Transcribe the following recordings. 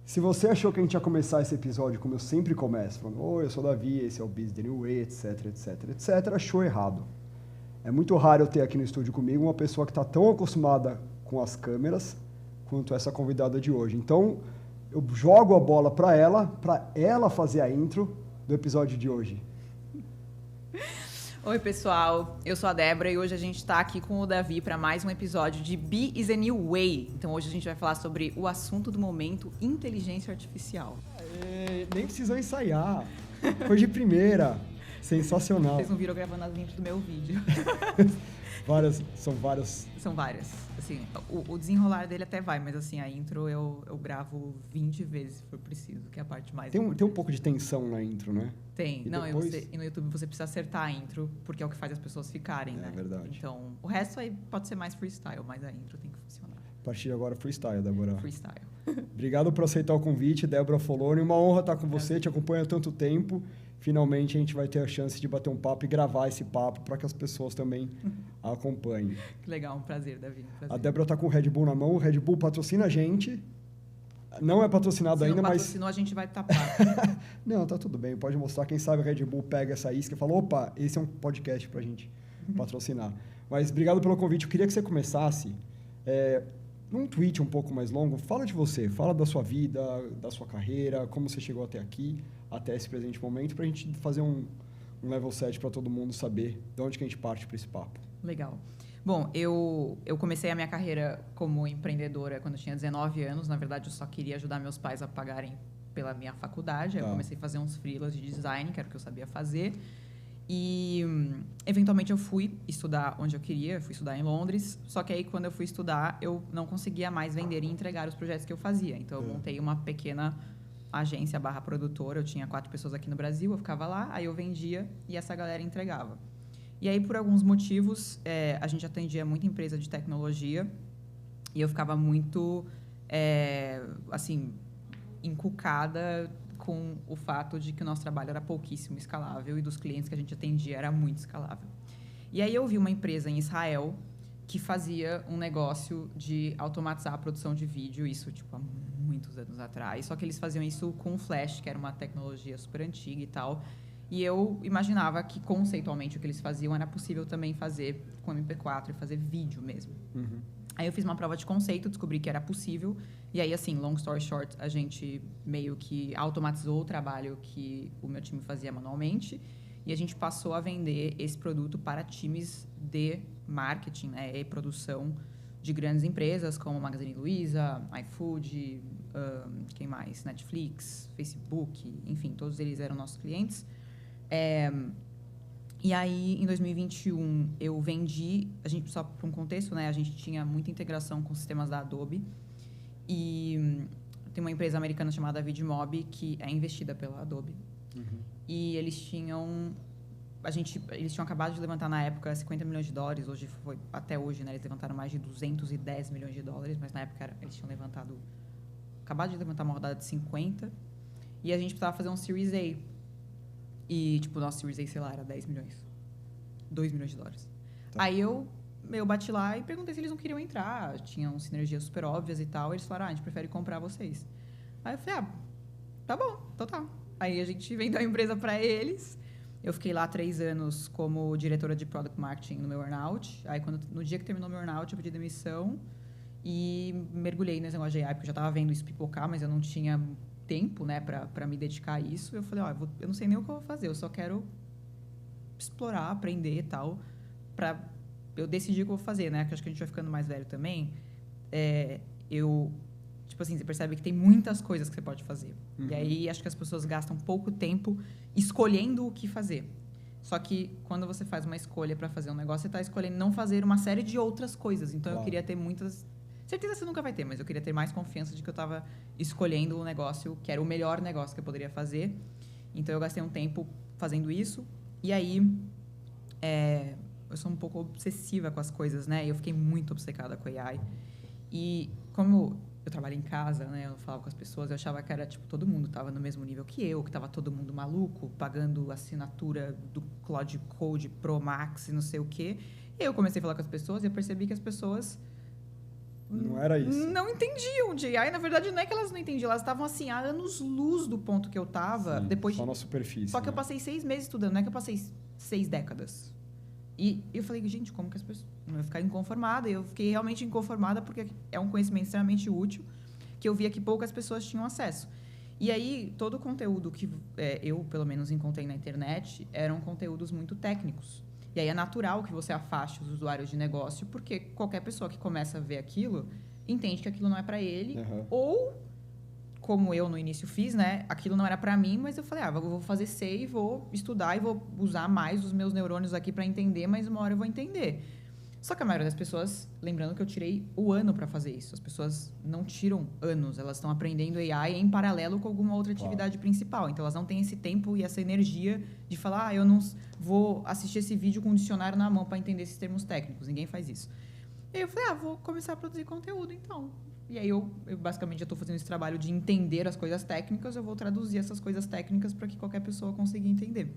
Se você achou que a gente ia começar esse episódio como eu sempre começo, falando, oi, eu sou o Davi, esse é o Business the New Way, etc, etc, etc, achou errado. É muito raro eu ter aqui no estúdio comigo uma pessoa que está tão acostumada com as câmeras quanto essa convidada de hoje. Então, eu jogo a bola para ela fazer a intro do episódio de hoje. Oi, pessoal. Eu sou a Débora e hoje a gente está aqui com o Davi para mais um episódio de Be is a New Way. Então, hoje a gente vai falar sobre o assunto do momento, inteligência artificial. Nem precisou ensaiar. Foi de primeira. Sensacional. Vocês não viram gravando as intros do meu vídeo. São várias. São várias. Assim, o desenrolar dele até vai, mas assim, a intro eu gravo 20 vezes se for preciso, que é a parte mais Tem um pouco de tensão na intro, né? Tem. E não, depois... e no YouTube você precisa acertar a intro, porque é o que faz as pessoas ficarem, né? É verdade. Então, o resto aí pode ser mais freestyle, mas a intro tem que funcionar. A partir de agora, freestyle, Débora. Freestyle. Obrigado por aceitar o convite, Débora Foloni. Uma honra estar com você, te acompanho há tanto tempo. Finalmente a gente vai ter a chance de bater um papo e gravar esse papo para que as pessoas também acompanhem. Que legal, um prazer, Davi. Um prazer. A Débora está com o Red Bull na mão, o Red Bull patrocina a gente. Não é patrocinado ainda, mas... Se não, a gente vai tapar. Não, tá tudo bem, pode mostrar. Quem sabe o Red Bull pega essa isca e fala, opa, esse é um podcast pra gente patrocinar. Mas obrigado pelo convite. Eu queria que você começasse num tweet um pouco mais longo. Fala de você, fala da sua vida, da sua carreira, como você chegou até aqui, até esse presente momento, pra gente fazer um level set para todo mundo saber de onde que a gente parte para esse papo. Legal. Bom, eu comecei a minha carreira como empreendedora quando eu tinha 19 anos. Na verdade, eu só queria ajudar meus pais a pagarem pela minha faculdade. Aí eu comecei a fazer uns freelas de design, que era o que eu sabia fazer. E, eventualmente, eu fui estudar onde eu queria. Eu fui estudar em Londres. Só que aí, quando eu fui estudar, eu não conseguia mais vender e entregar os projetos que eu fazia. Então, eu montei uma pequena agência / produtora. Eu tinha 4 pessoas aqui no Brasil. Eu ficava lá, aí eu vendia e essa galera entregava. E aí, por alguns motivos, a gente atendia muita empresa de tecnologia e eu ficava muito, assim, encucada com o fato de que o nosso trabalho era pouquíssimo escalável e dos clientes que a gente atendia era muito escalável. E aí eu vi uma empresa em Israel que fazia um negócio de automatizar a produção de vídeo, isso tipo há muitos anos atrás, só que eles faziam isso com Flash, que era uma tecnologia super antiga e tal. E eu imaginava que, conceitualmente, o que eles faziam era possível também fazer com MP4 e fazer vídeo mesmo. Uhum. Aí eu fiz uma prova de conceito, descobri que era possível. E aí, assim, long story short, a gente meio que automatizou o trabalho que o meu time fazia manualmente. E a gente passou a vender esse produto para times de marketing, né, e produção de grandes empresas, como Magazine Luiza, iFood, quem mais? Netflix, Facebook, enfim, todos eles eram nossos clientes. E aí, em 2021, eu vendi... A gente, só para um contexto, né? A gente tinha muita integração com sistemas da Adobe. E tem uma empresa americana chamada Vidmob, que é investida pela Adobe. Uhum. E eles tinham... Eles tinham acabado de levantar, na época, $50 milhões. Até hoje, né? Eles levantaram mais de $210 milhões. Mas, na época, eles tinham levantado... Acabado de levantar uma rodada de 50. E a gente precisava fazer um Series A. E, tipo, o nosso Series A, sei lá, era 10 milhões. $2 milhões. Tá. Aí eu bati lá e perguntei se eles não queriam entrar. Tinham sinergias super óbvias e tal. Eles falaram, a gente prefere comprar vocês. Aí eu falei, tá bom, total. Aí a gente vendeu a empresa para eles. Eu fiquei lá 3 anos como diretora de Product Marketing no meu earnout. Aí, no dia que terminou meu earnout, eu pedi demissão e mergulhei nesse negócio de AI, porque eu já estava vendo isso pipocar, mas eu não tinha tempo, né, para me dedicar a isso. Eu falei, eu não sei nem o que eu vou fazer, eu só quero explorar, aprender e tal, para eu decidir o que eu vou fazer, né, porque acho que a gente vai ficando mais velho também. Tipo assim, você percebe que tem muitas coisas que você pode fazer. Uhum. E aí, acho que as pessoas gastam pouco tempo escolhendo o que fazer. Só que, quando você faz uma escolha para fazer um negócio, você está escolhendo não fazer uma série de outras coisas. Então, eu queria ter muitas... Certeza você nunca vai ter, mas eu queria ter mais confiança de que eu estava escolhendo um negócio que era o melhor negócio que eu poderia fazer. Então, eu gastei um tempo fazendo isso. E aí, eu sou um pouco obsessiva com as coisas, né? E eu fiquei muito obcecada com a AI. E como eu trabalho em casa, né? Eu falava com as pessoas, eu achava que era, tipo, todo mundo estava no mesmo nível que estava todo mundo maluco, pagando assinatura do Cloud Code Pro Max e não sei o quê. E aí eu comecei a falar com as pessoas e eu percebi que as pessoas... Não era isso. Não entendiam de AI. Na verdade, não é que elas não entendiam, elas estavam assim, há anos-luz do ponto que eu estava. Depois só na superfície. Só que eu passei 6 meses estudando, não é que eu passei 6 décadas. E eu falei, gente, como que as pessoas... Eu ia ficar inconformada. E eu fiquei realmente inconformada porque é um conhecimento extremamente útil que eu via que poucas pessoas tinham acesso. E aí, todo o conteúdo que eu, pelo menos, encontrei na internet eram conteúdos muito técnicos. E aí é natural que você afaste os usuários de negócio, porque qualquer pessoa que começa a ver aquilo entende que aquilo não é para ele. Ou, como eu no início fiz, né? Aquilo não era para mim, mas eu falei, eu vou fazer save, vou estudar e vou usar mais os meus neurônios aqui para entender, mas uma hora eu vou entender. Só que a maioria das pessoas, lembrando que eu tirei o ano para fazer isso, as pessoas não tiram anos, elas estão aprendendo AI em paralelo com alguma outra atividade principal. Então, elas não têm esse tempo e essa energia de falar, eu não vou assistir esse vídeo com um dicionário na mão para entender esses termos técnicos. Ninguém faz isso. E aí eu falei, vou começar a produzir conteúdo, então. E aí eu basicamente já estou fazendo esse trabalho de entender as coisas técnicas, eu vou traduzir essas coisas técnicas para que qualquer pessoa consiga entender.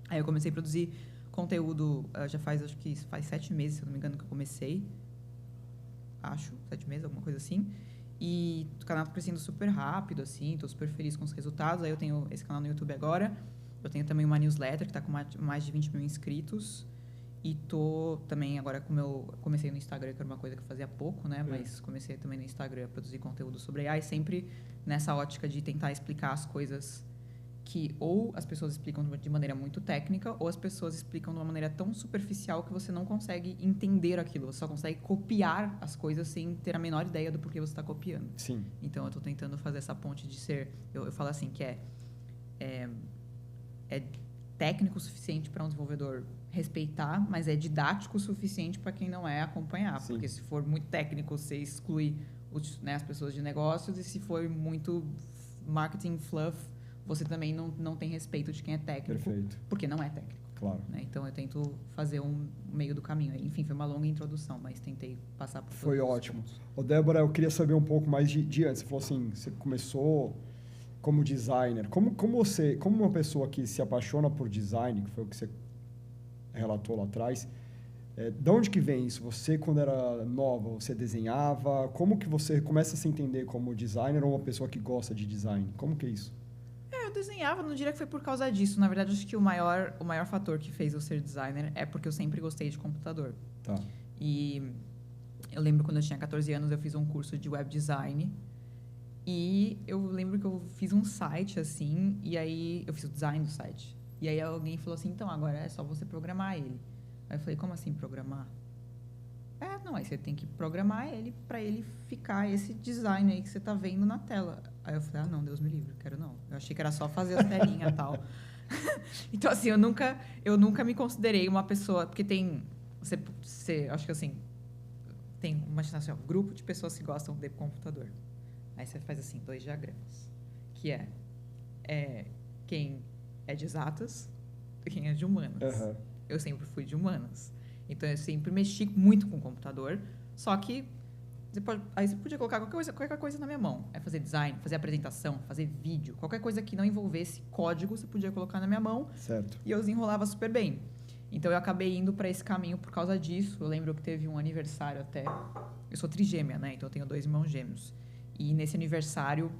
Aí eu comecei a produzir conteúdo, acho que faz 7 meses, se eu não me engano, que eu comecei. 7 meses, alguma coisa assim. E o canal tá crescendo super rápido, assim, tô super feliz com os resultados. Aí eu tenho esse canal no YouTube agora. Eu tenho também uma newsletter que tá com mais de 20 mil inscritos. E tô também agora comecei no Instagram, que era uma coisa que eu fazia pouco, né? Mas comecei também no Instagram a produzir conteúdo sobre AI, sempre nessa ótica de tentar explicar as coisas que ou as pessoas explicam de maneira muito técnica, ou as pessoas explicam de uma maneira tão superficial que você não consegue entender aquilo. Você só consegue copiar as coisas sem ter a menor ideia do porquê você está copiando. Sim. Então, eu estou tentando fazer essa ponte de ser... Eu falo assim, que é técnico o suficiente para um desenvolvedor respeitar, mas é didático o suficiente para quem não é acompanhar. Sim. Porque se for muito técnico, você exclui as pessoas de negócios, e se for muito marketing fluff, você também não tem respeito de quem é técnico. Perfeito. Porque não é técnico. Claro. Né? Então, eu tento fazer um meio do caminho. Enfim, foi uma longa introdução, mas tentei passar por Foi todos ótimo. os pontos. Ô, Débora, eu queria saber um pouco mais de antes. Você falou assim, você começou como designer. Como uma pessoa que se apaixona por design, que foi o que você relatou lá atrás, de onde que vem isso? Você, quando era nova, você desenhava? Como que você começa a se entender como designer ou uma pessoa que gosta de design? Como que é isso? Eu desenhava, não diria que foi por causa disso. Na verdade, acho que o maior fator que fez eu ser designer é porque eu sempre gostei de computador. Tá. E eu lembro quando eu tinha 14 anos, eu fiz um curso de web design. E eu lembro que eu fiz um site, assim, e aí eu fiz o design do site. E aí alguém falou assim, então, agora é só você programar ele. Aí eu falei, como assim programar? Não, aí você tem que programar ele para ele ficar esse design aí que você tá vendo na tela. Aí eu falei, não, Deus me livre, quero não. Eu achei que era só fazer as telinhas e tal. Então, assim, eu nunca me considerei uma pessoa... Porque tem... acho que, assim, tem uma assim, grupo de pessoas que gostam de computador. Aí você faz, assim, 2 diagramas. Que quem é de exatas e quem é de humanas. Uhum. Eu sempre fui de humanas. Então, eu sempre mexi muito com o computador. Só que aí você podia colocar qualquer coisa na minha mão. Fazer design, fazer apresentação, fazer vídeo. Qualquer coisa que não envolvesse código, você podia colocar na minha mão. Certo. E eu desenrolava super bem. Então, eu acabei indo para esse caminho por causa disso. Eu lembro que teve um aniversário até. Eu sou trigêmea, né? Então, eu tenho 2 irmãos gêmeos. E nesse aniversário,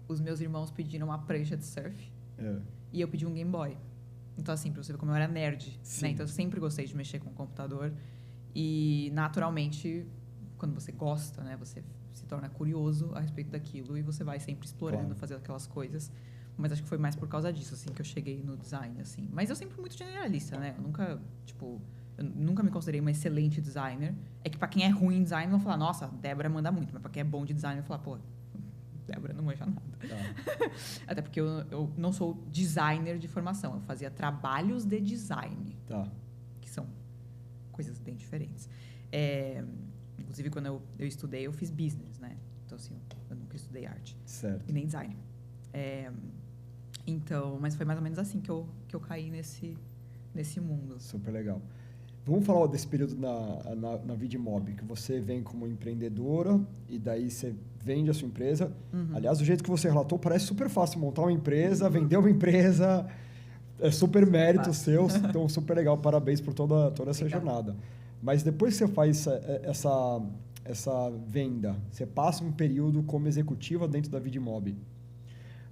os meus irmãos pediram uma prancha de surf. E eu pedi um Game Boy. Então, assim, pra você ver como eu era nerd. Né? Então, eu sempre gostei de mexer com o computador. E, naturalmente, quando você gosta, né? Você se torna curioso a respeito daquilo. E você vai sempre explorando, fazer aquelas coisas. Mas acho que foi mais por causa disso, assim, que eu cheguei no design, assim. Mas eu sempre fui muito generalista, né? Eu nunca me considerei uma excelente designer. É que pra quem é ruim em design, vão falar, nossa, a Débora manda muito. Mas pra quem é bom de design, eu vou falar, pô, Débora não manja nada. Tá. Até porque eu não sou designer de formação. Eu fazia trabalhos de design. Tá. Que são coisas bem diferentes. Inclusive, quando eu estudei, eu fiz business, né? Então, assim, eu nunca estudei arte. Certo. E nem design. Então, mas foi mais ou menos assim que eu caí nesse mundo. Super legal. Vamos falar desse período na Vidmob, que você vem como empreendedora e daí você vende a sua empresa. Uhum. Aliás, o jeito que você relatou parece super fácil montar uma empresa, vender uma empresa, é super mérito seu, então super legal, parabéns por toda essa jornada. Mas depois que você faz essa venda, você passa um período como executiva dentro da Vidmob.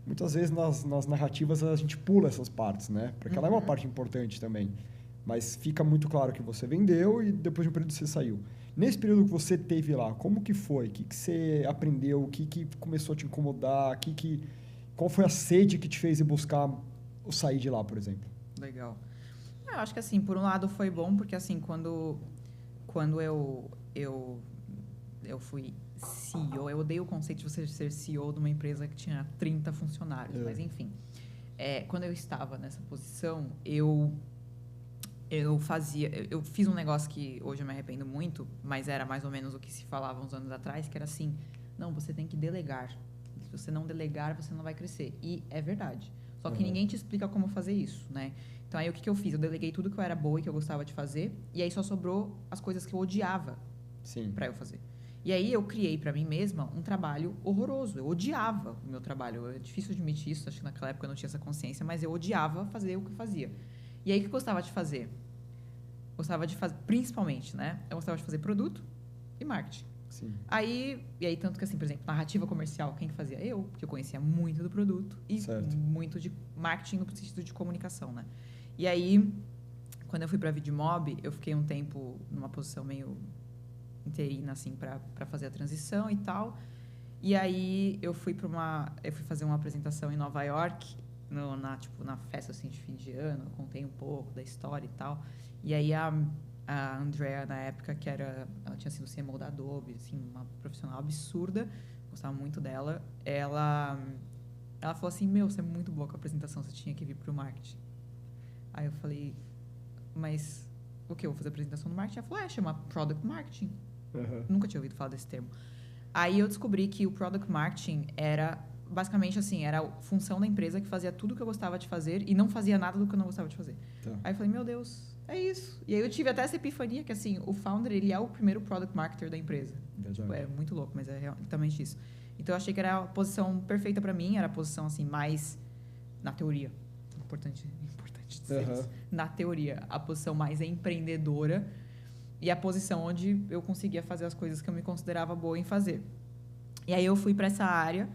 Muitas vezes nas narrativas a gente pula essas partes, né? Porque ela é uma parte importante também. Mas fica muito claro que você vendeu e depois de um período você saiu. Nesse período que você teve lá, como que foi? O que você aprendeu? O que começou a te incomodar? Qual foi a sede que te fez ir buscar o sair de lá, por exemplo? Legal. Eu acho que, assim, por um lado foi bom, porque, assim, quando eu fui CEO, eu odeio o conceito de você ser CEO de uma empresa que tinha 30 funcionários, mas, enfim. Quando eu estava nessa posição, eu fiz um negócio que hoje eu me arrependo muito, mas era mais ou menos o que se falava uns anos atrás, que era assim, não, você tem que delegar. Se você não delegar, você não vai crescer. E é verdade. Só que ninguém te explica como fazer isso, né? Então, aí, o que eu fiz? Eu deleguei tudo que eu era boa e que eu gostava de fazer, e aí só sobrou as coisas que eu odiava para eu fazer. E aí, eu criei para mim mesma um trabalho horroroso. Eu odiava o meu trabalho. É difícil admitir isso, acho que naquela época eu não tinha essa consciência, mas eu odiava fazer o que eu fazia. E aí, o que eu gostava de fazer? Gostava de fazer, principalmente, né? Eu gostava de fazer produto e marketing. Sim. E aí, tanto que, assim, por exemplo, narrativa comercial, quem que fazia? Eu, porque eu conhecia muito do produto e muito de marketing no sentido de comunicação, né? E aí, quando eu fui pra Vidmob, eu fiquei um tempo numa posição meio interina, assim, pra fazer a transição e tal. E aí, eu fui fazer uma apresentação em Nova York, na festa, assim, de fim de ano. Eu contei um pouco da história e tal. E aí, a Andrea, na época, ela tinha sido CMO da Adobe, assim, uma profissional absurda, gostava muito dela. Ela falou assim, você é muito boa com a apresentação, você tinha que vir pro marketing. Aí eu falei, mas o que? Eu vou fazer apresentação no marketing? Ela falou, chama Product Marketing. Nunca tinha ouvido falar desse termo. Aí eu descobri que o Product Marketing era, basicamente, assim, era a função da empresa que fazia tudo que eu gostava de fazer e não fazia nada do que eu não gostava de fazer. Tá. Aí eu falei, meu Deus, é isso. E aí eu tive até essa epifania que, assim, o founder, ele é o primeiro Product Marketer da empresa. Tipo, é muito louco, mas é realmente isso. Então, eu achei que era a posição perfeita pra mim, era a posição, assim, mais, na teoria, importante dizer isso, na teoria, a posição mais empreendedora e a posição onde eu conseguia fazer as coisas que eu me considerava boa em fazer. E aí eu fui para essa área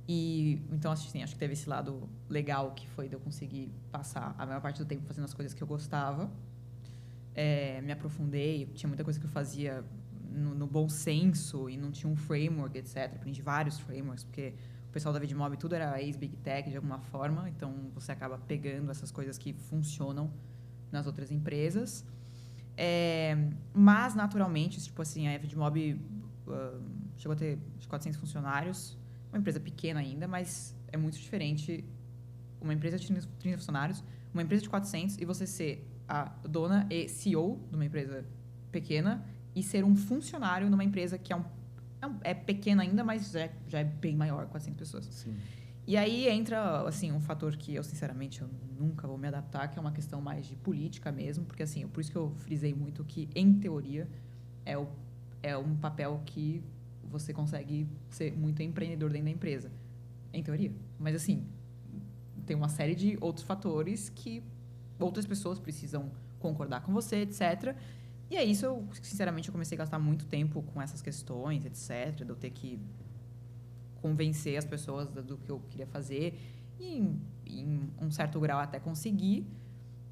e então assim, acho que teve esse lado legal que foi de eu conseguir passar a maior parte do tempo fazendo as coisas que eu gostava. Me aprofundei, tinha muita coisa que eu fazia no bom senso e não tinha um framework, etc. Aprendi vários frameworks, porque o pessoal da Vidmob tudo era ex-Big Tech de alguma forma, então você acaba pegando essas coisas que funcionam nas outras empresas. Mas, naturalmente, tipo assim, a Vidmob chegou a ter 400 funcionários, uma empresa pequena ainda, mas é muito diferente uma empresa de 30 funcionários, uma empresa de 400 e você ser a dona e CEO de uma empresa pequena e ser um funcionário numa empresa que é pequena ainda, mas já é bem maior, 400 pessoas. Sim. E aí entra, assim, um fator que eu, sinceramente, eu nunca vou me adaptar, que é uma questão mais de política mesmo, porque, assim, por isso que eu frisei muito que, em teoria, é um papel que você consegue ser muito empreendedor dentro da empresa. Em teoria. Mas, assim, tem uma série de outros fatores que outras pessoas precisam concordar com você, etc. E é isso, sinceramente, eu comecei a gastar muito tempo com essas questões, etc. De eu ter que convencer as pessoas do que eu queria fazer. E, em um certo grau, até consegui.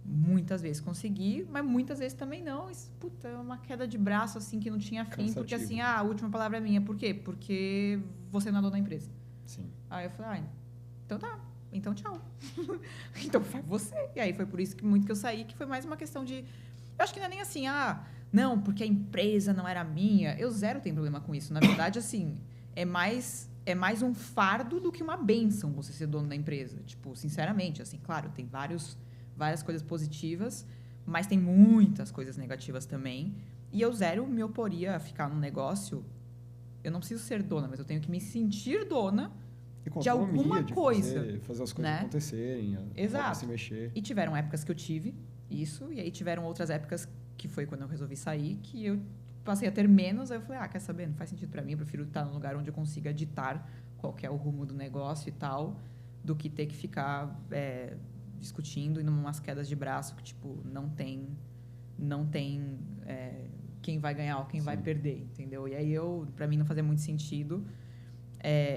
Muitas vezes consegui, mas muitas vezes também não. Isso, puta, é uma queda de braço, assim, que não tinha fim. Cansativo. Porque, assim, a última palavra é minha. Por quê? Porque você não é dona da empresa. Sim. Aí eu falei, então tá. Então, tchau. Então, faz você. E aí, foi por isso que eu saí, que foi mais uma questão de... Eu acho que não é nem assim, não, porque a empresa não era minha. Eu zero tenho problema com isso. Na verdade, assim, é mais um fardo do que uma bênção você ser dono da empresa. Tipo, sinceramente, assim, claro, tem várias coisas positivas, mas tem muitas coisas negativas também. E eu zero me oporia a ficar num negócio. Eu não preciso ser dona, mas eu tenho que me sentir dona de alguma coisa. Fazer as coisas acontecerem, Exato. Se mexer. E tiveram épocas que eu tive isso, e aí tiveram outras épocas que foi quando eu resolvi sair, que eu passei a ter menos, aí eu falei, quer saber, não faz sentido pra mim, eu prefiro estar num lugar onde eu consiga ditar qual que é o rumo do negócio e tal, do que ter que ficar discutindo e numas quedas de braço que, tipo, não tem quem vai ganhar ou quem Sim. vai perder, entendeu? E aí, pra mim, não fazia muito sentido.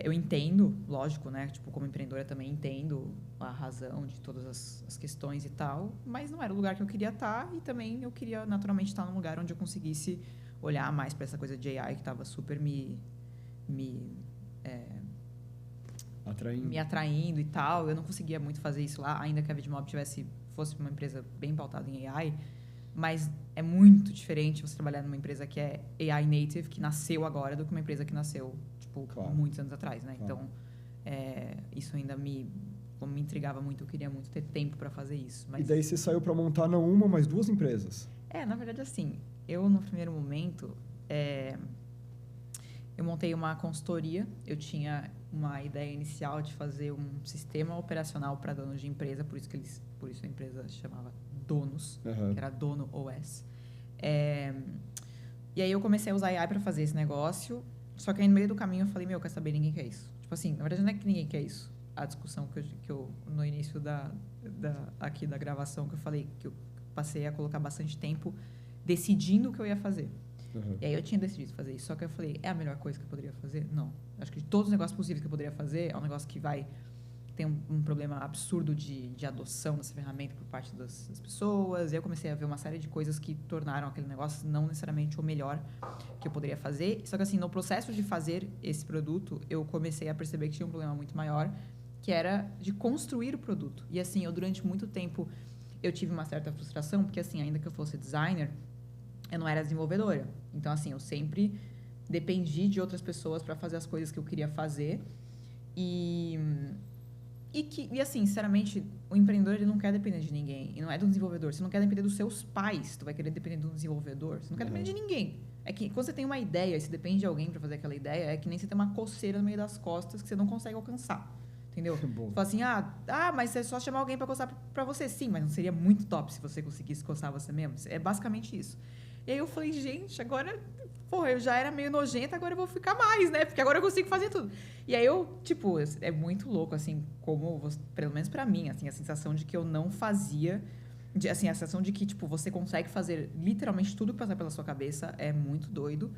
Eu entendo, lógico, né? Tipo, como empreendedora também entendo a razão de todas as questões e tal, mas não era o lugar que eu queria estar e também eu queria naturalmente estar num lugar onde eu conseguisse olhar mais para essa coisa de AI que estava super me atraindo e tal. Eu não conseguia muito fazer isso lá, ainda que a Vidmob fosse uma empresa bem pautada em AI, mas é muito diferente você trabalhar numa empresa que é AI native, que nasceu agora, do que uma empresa que nasceu muitos anos atrás, né? Claro. Então, isso ainda me intrigava muito. Eu queria muito ter tempo para fazer isso. Mas... E daí você saiu para montar não uma, mas 2 empresas. Na verdade, assim, eu no primeiro momento, eu montei uma consultoria. Eu tinha uma ideia inicial de fazer um sistema operacional para donos de empresa, por isso a empresa se chamava Donos, que era Dono OS. E aí eu comecei a usar AI para fazer esse negócio. Só que aí no meio do caminho eu falei, quer saber, ninguém quer isso. Tipo assim, na verdade não é que ninguém quer isso. A discussão que eu no início aqui da gravação, que eu falei, que eu passei a colocar bastante tempo decidindo o que eu ia fazer. E aí eu tinha decidido fazer isso. Só que eu falei, é a melhor coisa que eu poderia fazer? Não. Acho que de todos os negócios possíveis que eu poderia fazer, é um negócio que tem um problema absurdo de adoção dessa ferramenta por parte das pessoas. E aí eu comecei a ver uma série de coisas que tornaram aquele negócio não necessariamente o melhor que eu poderia fazer. Só que assim, no processo de fazer esse produto, eu comecei a perceber que tinha um problema muito maior, que era de construir o produto. E assim, durante muito tempo, eu tive uma certa frustração, porque assim, ainda que eu fosse designer, eu não era desenvolvedora. Então assim, eu sempre dependi de outras pessoas para fazer as coisas que eu queria fazer. E assim, sinceramente, o empreendedor ele não quer depender de ninguém. E não é do desenvolvedor. Você não quer depender dos seus pais. Tu vai querer depender do desenvolvedor. Você não quer depender de ninguém. É que quando você tem uma ideia e você depende de alguém para fazer aquela ideia, é que nem você tem uma coceira no meio das costas que você não consegue alcançar. Entendeu? Você fala assim, mas é só chamar alguém para coçar para você. Sim, mas não seria muito top se você conseguisse coçar você mesmo? É basicamente isso. E aí eu falei, gente, agora... eu já era meio nojenta, agora eu vou ficar mais, né? Porque agora eu consigo fazer tudo. E aí é muito louco, assim, como, pelo menos pra mim, assim, a sensação de que eu não fazia... a sensação de que, você consegue fazer literalmente tudo que passar pela sua cabeça é muito doido.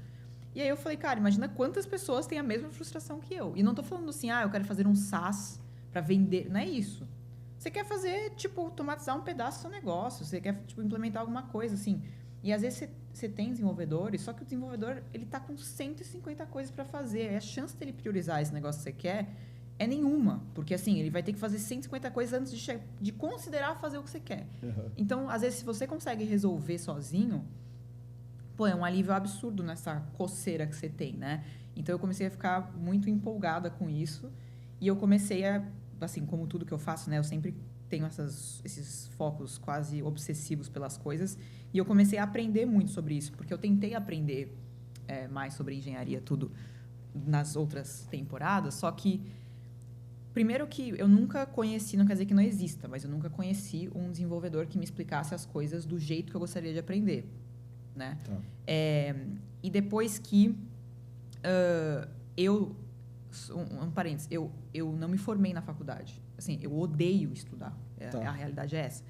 E aí eu falei, cara, imagina quantas pessoas têm a mesma frustração que eu. E não tô falando assim, eu quero fazer um SaaS pra vender. Não é isso. Você quer fazer, automatizar um pedaço do seu negócio. Você quer, implementar alguma coisa, assim... E às vezes você tem desenvolvedores, só que o desenvolvedor ele tá com 150 coisas para fazer. E a chance dele priorizar esse negócio que você quer é nenhuma. Porque assim, ele vai ter que fazer 150 coisas antes de considerar fazer o que você quer. Então, às vezes, se você consegue resolver sozinho, é um alívio absurdo nessa coceira que você tem, né? Então, eu comecei a ficar muito empolgada com isso. E eu comecei a, assim, como tudo que eu faço, né? Eu sempre tenho esses focos quase obsessivos pelas coisas. E eu comecei a aprender muito sobre isso, porque eu tentei aprender mais sobre engenharia, tudo, nas outras temporadas, só que, primeiro que eu nunca conheci, não quer dizer que não exista, mas eu nunca conheci um desenvolvedor que me explicasse as coisas do jeito que eu gostaria de aprender, né? Tá. E depois que um parênteses, eu não me formei na faculdade. Assim, eu odeio estudar. A realidade é essa.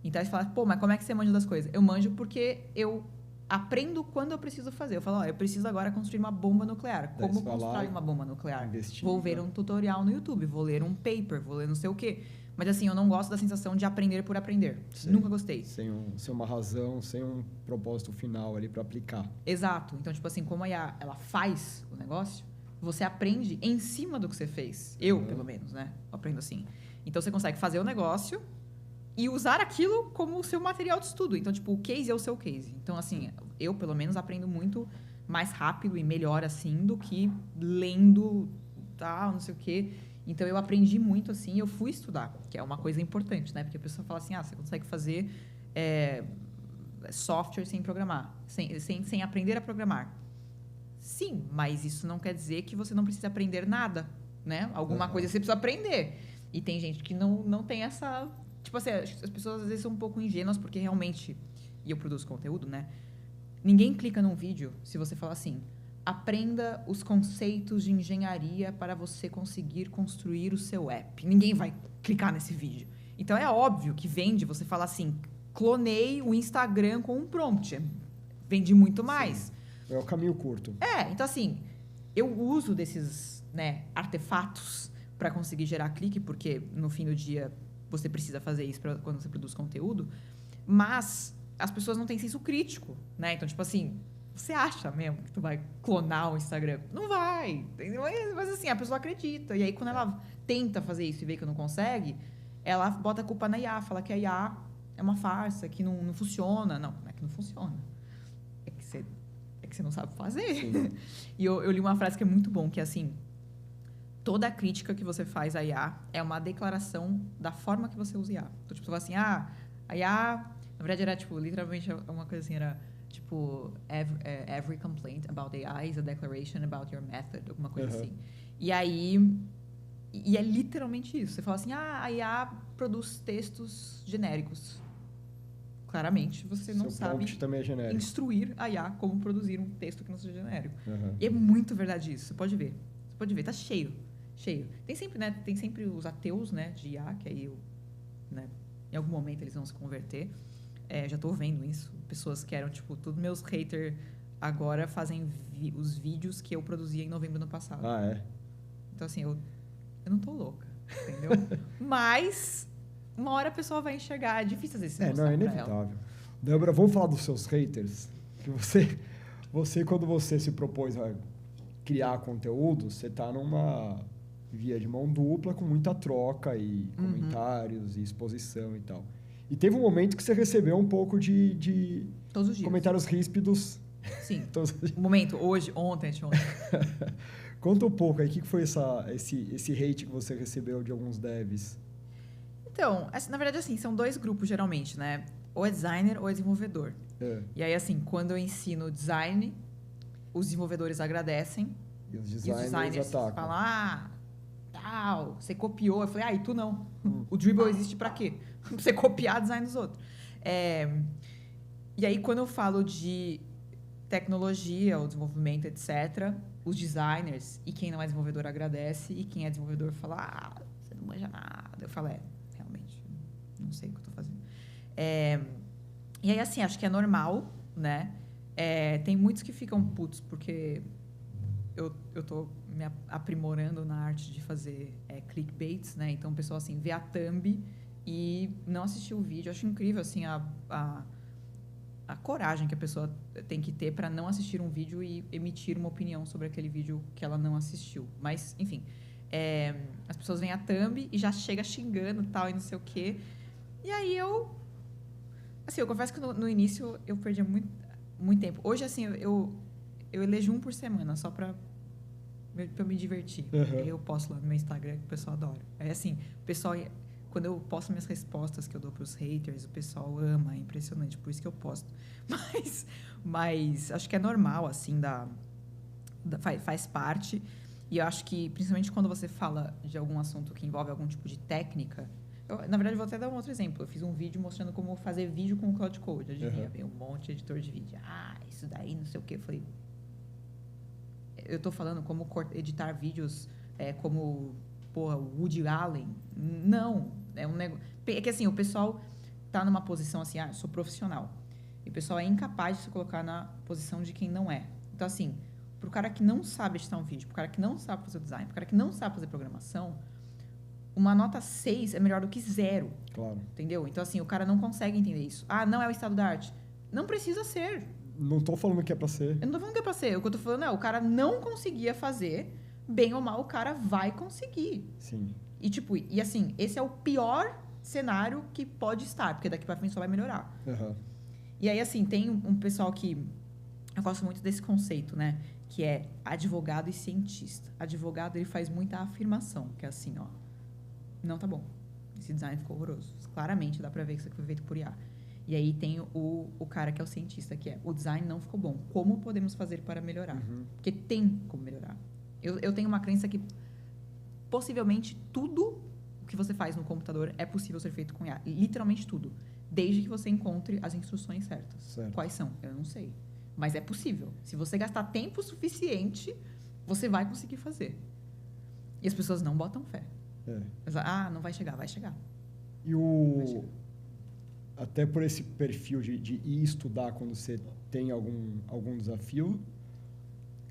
Então, você fala, mas como é que você manja das coisas? Eu manjo porque eu aprendo quando eu preciso fazer. Eu falo, eu preciso agora construir uma bomba nuclear. Como constrói uma bomba nuclear? Vou ver um tutorial no YouTube, vou ler um paper, vou ler não sei o quê. Mas, assim, eu não gosto da sensação de aprender por aprender. Sim. Nunca gostei. Sem uma razão, sem um propósito final ali para aplicar. Exato. Então, assim, como a IA, ela faz o negócio, você aprende em cima do que você fez. Eu, pelo menos, né? Eu aprendo assim. Então, você consegue fazer o negócio e usar aquilo como o seu material de estudo. Então, o case é o seu case. Então, assim, eu, pelo menos, aprendo muito mais rápido e melhor, assim, do que lendo, não sei o quê. Então, eu aprendi muito, assim, e eu fui estudar, que é uma coisa importante, né? Porque a pessoa fala assim, você consegue fazer software sem programar, sem aprender a programar. Sim, mas isso não quer dizer que você não precisa aprender nada, né? Alguma coisa você precisa aprender. E tem gente que não tem essa... as pessoas às vezes são um pouco ingênuas, porque realmente... E eu produzo conteúdo, né? Ninguém clica num vídeo se você falar assim... Aprenda os conceitos de engenharia para você conseguir construir o seu app. Ninguém vai clicar nesse vídeo. Então, é óbvio que vende você falar assim... Clonei o Instagram com um prompt. vendi muito mais. Sim. É o caminho curto. Então assim, eu uso desses, né, artefatos para conseguir gerar clique, porque no fim do dia você precisa fazer isso quando você produz conteúdo, mas as pessoas não têm senso crítico, né? Então, tipo assim, você acha mesmo que tu vai clonar o Instagram? Não vai, entendeu? Mas assim, a pessoa acredita. E aí, quando ela tenta fazer isso e vê que não consegue, ela bota a culpa na IA, fala que a IA é uma farsa, que não funciona. Não é que não funciona. É que você não sabe fazer. E eu li uma frase que é muito bom, que é assim: toda crítica que você faz à IA é uma declaração da forma que você usa IA. Então, tipo, você fala assim, a IA... Na verdade, era, tipo, literalmente uma coisa assim, era, tipo, every complaint about AI is a declaration about your method, alguma coisa assim. E aí... E é literalmente isso. Você fala assim, a IA produz textos genéricos. Claramente, você não sabe também é instruir a IA como produzir um texto que não seja genérico. E é muito verdade isso. Você pode ver. Tá cheio. Tem sempre, né? Tem sempre os ateus, né? De IA, que aí, né, em algum momento eles vão se converter. Já tô vendo isso. Pessoas que eram, tipo, todos meus haters agora fazem os vídeos que eu produzia em novembro do ano passado. Então, assim, eu não tô louca, entendeu? Mas uma hora a pessoa vai enxergar. É difícil às vezes você não, é inevitável. Débora, vamos falar dos seus haters? Que você, quando você se propôs a criar conteúdo, você tá numa via de mão dupla, com muita troca e comentários e exposição e tal. E teve um momento que você recebeu um pouco de todos os dias. Comentários ríspidos. Sim. Um momento, hoje, ontem, anteontem. Conta um pouco aí, o que foi esse hate que você recebeu de alguns devs? Então, na verdade, assim, são dois grupos, geralmente, né? Ou é designer ou é desenvolvedor. É. E aí, assim, quando eu ensino design, os desenvolvedores agradecem. E os designers atacam. Falam, tal, você copiou. Eu falei, e tu não. O Dribbble existe pra quê? Pra você copiar design dos outros. E aí, quando eu falo de tecnologia, o desenvolvimento, etc., os designers e quem não é desenvolvedor agradece, e quem é desenvolvedor fala, você não manja nada. Eu falo, realmente, não sei o que eu tô fazendo. E aí, assim, acho que é normal, né? Tem muitos que ficam putos, porque eu tô me aprimorando na arte de fazer clickbaits, né? Então, o pessoal, assim, vê a thumb e não assistiu o vídeo. Eu acho incrível, assim, a coragem que a pessoa tem que ter para não assistir um vídeo e emitir uma opinião sobre aquele vídeo que ela não assistiu. Mas, enfim, as pessoas veem a thumb e já chega xingando tal e não sei o quê. E aí eu confesso que no início eu perdia muito tempo. Hoje, assim, eu elejo um por semana só para me divertir. Eu posto lá no meu Instagram, que o pessoal adora. Assim, o pessoal... Quando eu posto minhas respostas que eu dou para os haters, o pessoal ama, é impressionante, por isso que eu posto. Mas acho que é normal, assim, faz parte. E eu acho que, principalmente quando você fala de algum assunto que envolve algum tipo de técnica... na verdade, vou até dar um outro exemplo. Eu fiz um vídeo mostrando como fazer vídeo com o Cloud Code. Adivinha, veio um monte de editor de vídeo. Isso daí, não sei o quê. Eu falei... Eu tô falando como editar vídeos como... o Woody Allen. Não. É um negócio... É que, assim, o pessoal tá numa posição assim, eu sou profissional. E o pessoal é incapaz de se colocar na posição de quem não é. Então, assim, pro cara que não sabe editar um vídeo, pro cara que não sabe fazer design, pro cara que não sabe fazer programação, uma nota 6 é melhor do que 0. Claro. Entendeu? Então, assim, o cara não consegue entender isso. Não é o estado da arte. Não precisa ser. Não tô falando que é pra ser. Eu não tô falando que é pra ser. O que eu tô falando o cara não conseguia fazer, bem ou mal, o cara vai conseguir. Sim. E assim, esse é o pior cenário que pode estar, porque daqui pra frente só vai melhorar. E aí, assim, tem um pessoal que... Eu gosto muito desse conceito, né? Que é advogado e cientista. Advogado, ele faz muita afirmação, que é assim, não tá bom. Esse design ficou horroroso. Claramente dá pra ver que isso aqui foi feito por IA. E aí tem o cara que é o cientista, que é o design não ficou bom. Como podemos fazer para melhorar? Porque tem como melhorar. Eu tenho uma crença que possivelmente tudo o que você faz no computador é possível ser feito com IA. Literalmente tudo. Desde que você encontre as instruções certas. Certo. Quais são? Eu não sei. Mas é possível. Se você gastar tempo suficiente, você vai conseguir fazer. E as pessoas não botam fé. Não vai chegar. Vai chegar. E até por esse perfil de ir estudar quando você tem algum desafio,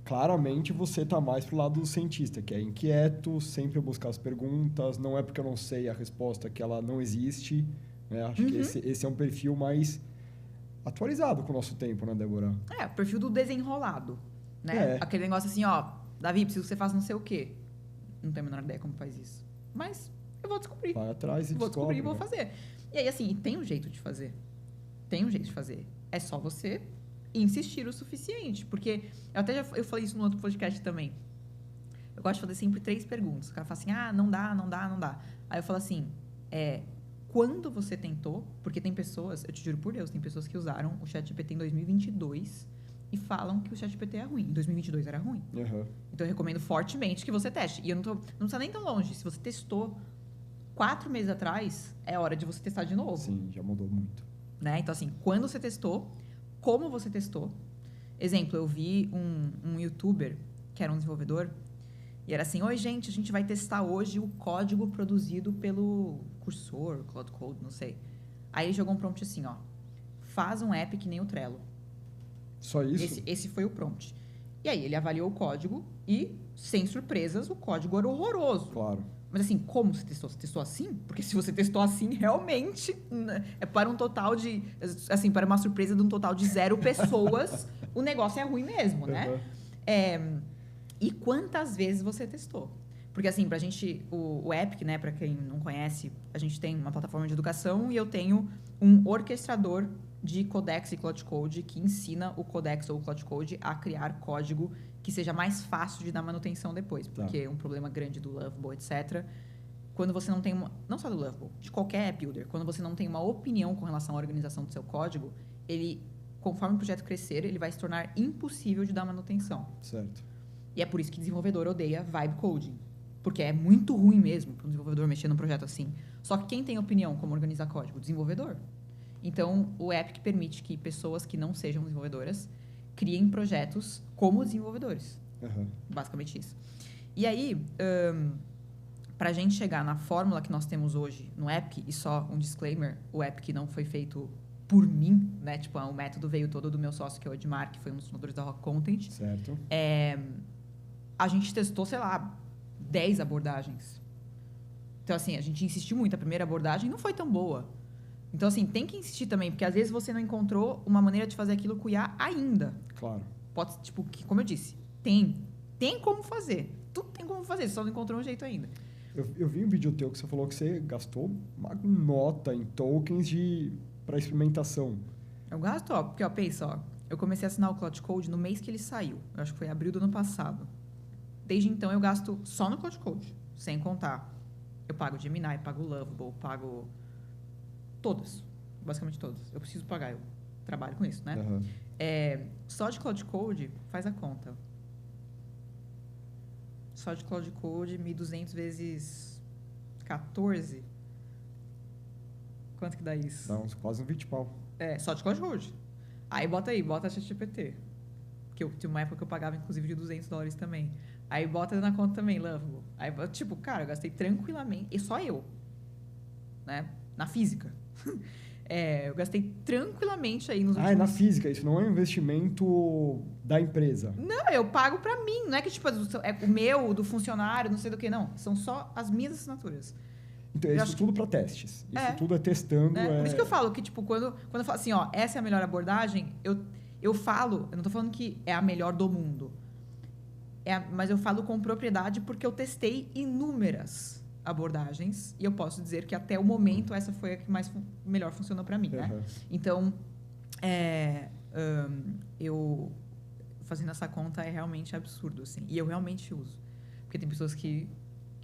claramente você está mais pro lado do cientista, que é inquieto, sempre buscar as perguntas, não é porque eu não sei a resposta que ela não existe, né? Acho que esse é um perfil mais atualizado com o nosso tempo, né, Débora? O perfil do desenrolado, né? Aquele negócio assim, ó, Davi, preciso que você faça não sei o quê. Não tenho a menor ideia como faz isso. Mas eu vou descobrir. Vai atrás e vou descobrir e descobre, vou fazer. E aí, assim, tem um jeito de fazer. Tem um jeito de fazer. É só você insistir o suficiente. Porque eu falei isso no outro podcast também. Eu gosto de fazer sempre 3 perguntas. O cara fala assim, não dá, não dá, não dá. Aí eu falo assim, quando você tentou, porque tem pessoas, eu te juro por Deus, tem pessoas que usaram o ChatGPT em 2022 e falam que o ChatGPT é ruim. Em 2022 era ruim. Uhum. Então eu recomendo fortemente que você teste. E não precisa nem tão longe. Se você testou 4 meses atrás, é hora de você testar de novo. Sim, já mudou muito. Né? Então, assim, quando você testou, como você testou. Exemplo, eu vi um youtuber, que era um desenvolvedor, e era assim, oi, gente, a gente vai testar hoje o código produzido pelo Cursor, Cloud Code, não sei. Aí ele jogou um prompt assim, ó, faz um app que nem o Trello. Só isso? Esse foi o prompt. E aí ele avaliou o código e, sem surpresas, o código era horroroso. Claro. Mas assim, como você testou? Você testou assim? Porque se você testou assim, realmente, é para um total de... Assim, para uma surpresa de um total de 0 pessoas, o negócio é ruim mesmo, né? Uhum. E quantas vezes você testou? Porque assim, pra gente... O Epic, né? Pra quem não conhece, a gente tem uma plataforma de educação e eu tenho um orquestrador de Codex e Cloud Code que ensina o Codex ou o Cloud Code a criar código que seja mais fácil de dar manutenção depois. Porque um problema grande do Lovable, etc., quando você não tem uma... Não só do Lovable, de qualquer app builder. Quando você não tem uma opinião com relação à organização do seu código, ele, conforme o projeto crescer, ele vai se tornar impossível de dar manutenção. Certo. E é por isso que desenvolvedor odeia vibe coding. Porque é muito ruim mesmo para um desenvolvedor mexer num projeto assim. Só que quem tem opinião como organizar código? O desenvolvedor. Então, o Epic permite que pessoas que não sejam desenvolvedoras criem projetos como desenvolvedores. Uhum. Basicamente isso. E aí, para a gente chegar na fórmula que nós temos hoje no Epic, e só um disclaimer, o Epic não foi feito por mim, né? Tipo, o método veio todo do meu sócio, que é o Edmar, que foi um dos fundadores da Rock Content. Certo. A gente testou, sei lá, 10 abordagens. Então, assim, a gente insistiu muito. A primeira abordagem não foi tão boa. Então, assim, tem que insistir também, porque às vezes você não encontrou uma maneira de fazer aquilo com IA ainda. Claro. Pode, tipo, como eu disse, tem como fazer. Tudo tem como fazer, só não encontrou um jeito ainda. Eu vi um vídeo teu que você falou que você gastou uma nota em tokens para experimentação. Eu gasto, porque, pensa, eu comecei a assinar o Cloud Code no mês que ele saiu. Eu acho que foi abril do ano passado. Desde então, eu gasto só no Cloud Code, sem contar. Eu pago Gemini, pago Lovable, pago todas, basicamente todas. Eu preciso pagar, eu trabalho com isso, né? Uhum. Só de Cloud Code, faz a conta. Só de Cloud Code, 1.200 vezes 14. Quanto que dá isso? Dá quase um 20 pau. Só de Cloud Code. Aí bota a ChatGPT. Que tinha uma época que eu pagava, inclusive, de $200 também. Aí bota na conta também, Lovable. Aí, tipo, cara, eu gastei tranquilamente. E só eu. Né? Na física. Eu gastei tranquilamente aí nos últimos... É na física. Isso não é um investimento da empresa. Não, eu pago pra mim. Não é que, tipo, é o meu, do funcionário, não sei do que. Não. São só as minhas assinaturas. Então, isso tudo para testes. Isso tudo é testando. Por isso que eu falo que, tipo, quando eu falo assim, essa é a melhor abordagem, eu falo... Eu não tô falando que é a melhor do mundo. Mas eu falo com propriedade porque eu testei inúmeras abordagens e eu posso dizer que até o momento essa foi a que melhor funcionou para mim, né? Então, eu fazendo essa conta é realmente absurdo, assim. E eu realmente uso. Porque tem pessoas que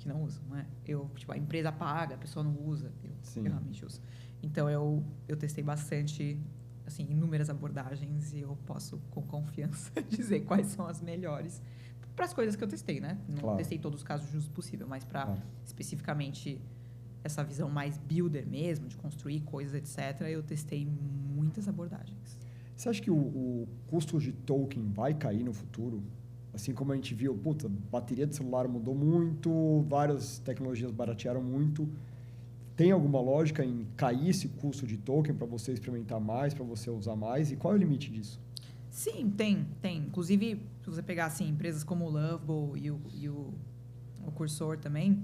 não usam, né? Tipo, a empresa paga, a pessoa não usa. Eu realmente uso. Então, eu testei bastante, assim, inúmeras abordagens e eu posso, com confiança, dizer quais são as melhores para as coisas que eu testei, né? Não testei todos os casos justos possível, mas para especificamente essa visão mais builder mesmo, de construir coisas, etc., eu testei muitas abordagens. Você acha que o custo de token vai cair no futuro? Assim como a gente viu, bateria de celular mudou muito, várias tecnologias baratearam muito. Tem alguma lógica em cair esse custo de token para você experimentar mais, para você usar mais? E qual é o limite disso? Sim, tem. Inclusive, se você pegar assim, empresas como o Lovable e o Cursor também,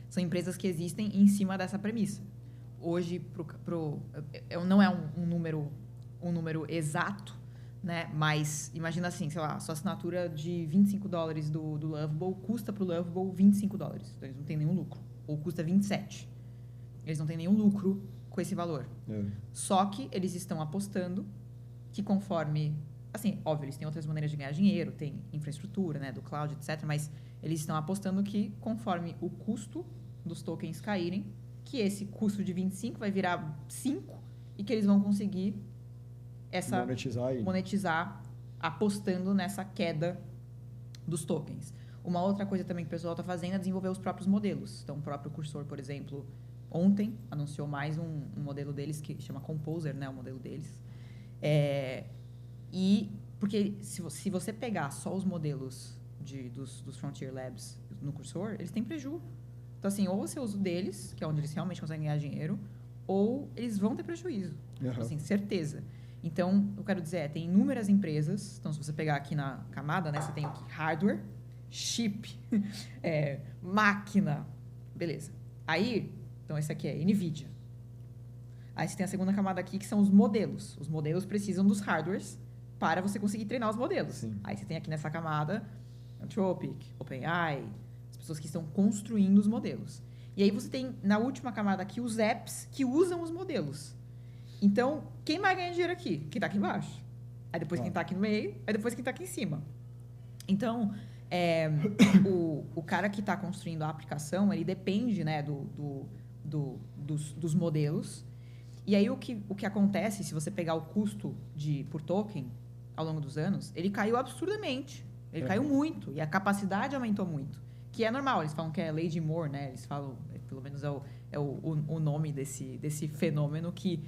são empresas que existem em cima dessa premissa. Hoje, não é um número exato, né? Mas imagina assim, sei lá, sua assinatura de $25 do Lovable custa para o Lovable $25. Então, eles não têm nenhum lucro. Ou custa 27. Eles não têm nenhum lucro com esse valor. Só que eles estão apostando que conforme... Assim, óbvio, eles têm outras maneiras de ganhar dinheiro, tem infraestrutura, né, do cloud, etc. Mas eles estão apostando que conforme o custo dos tokens caírem, que esse custo de 25 vai virar 5 e que eles vão conseguir monetizar apostando nessa queda dos tokens. Uma outra coisa também que o pessoal está fazendo é desenvolver os próprios modelos. Então, o próprio Cursor, por exemplo, ontem anunciou mais um modelo deles que chama Composer, né, o modelo deles. E porque se você pegar só os modelos dos Frontier Labs no Cursor, eles têm prejuízo. Então, assim, ou você usa o deles, que é onde eles realmente conseguem ganhar dinheiro, ou eles vão ter prejuízo. Assim, certeza. Então, eu quero dizer, tem inúmeras empresas. Então, se você pegar aqui na camada, né, você tem aqui hardware, chip, máquina, beleza. Aí, então, esse aqui é NVIDIA. Aí você tem a segunda camada aqui, que são os modelos. Os modelos precisam dos hardwares para você conseguir treinar os modelos. Sim. Aí você tem aqui nessa camada Anthropic, OpenAI, as pessoas que estão construindo os modelos. E aí você tem, na última camada aqui, os apps que usam os modelos. Então, quem mais ganha dinheiro aqui? Quem está aqui embaixo. Aí depois quem está aqui no meio, aí depois quem está aqui em cima. Então, o cara que está construindo a aplicação, ele depende, né, dos modelos. E aí o que acontece, se você pegar o custo por token ao longo dos anos, ele caiu absurdamente. Ele caiu muito. E a capacidade aumentou muito. Que é normal, eles falam que é lei de Moore, né? Eles falam, pelo menos é o nome desse fenômeno, que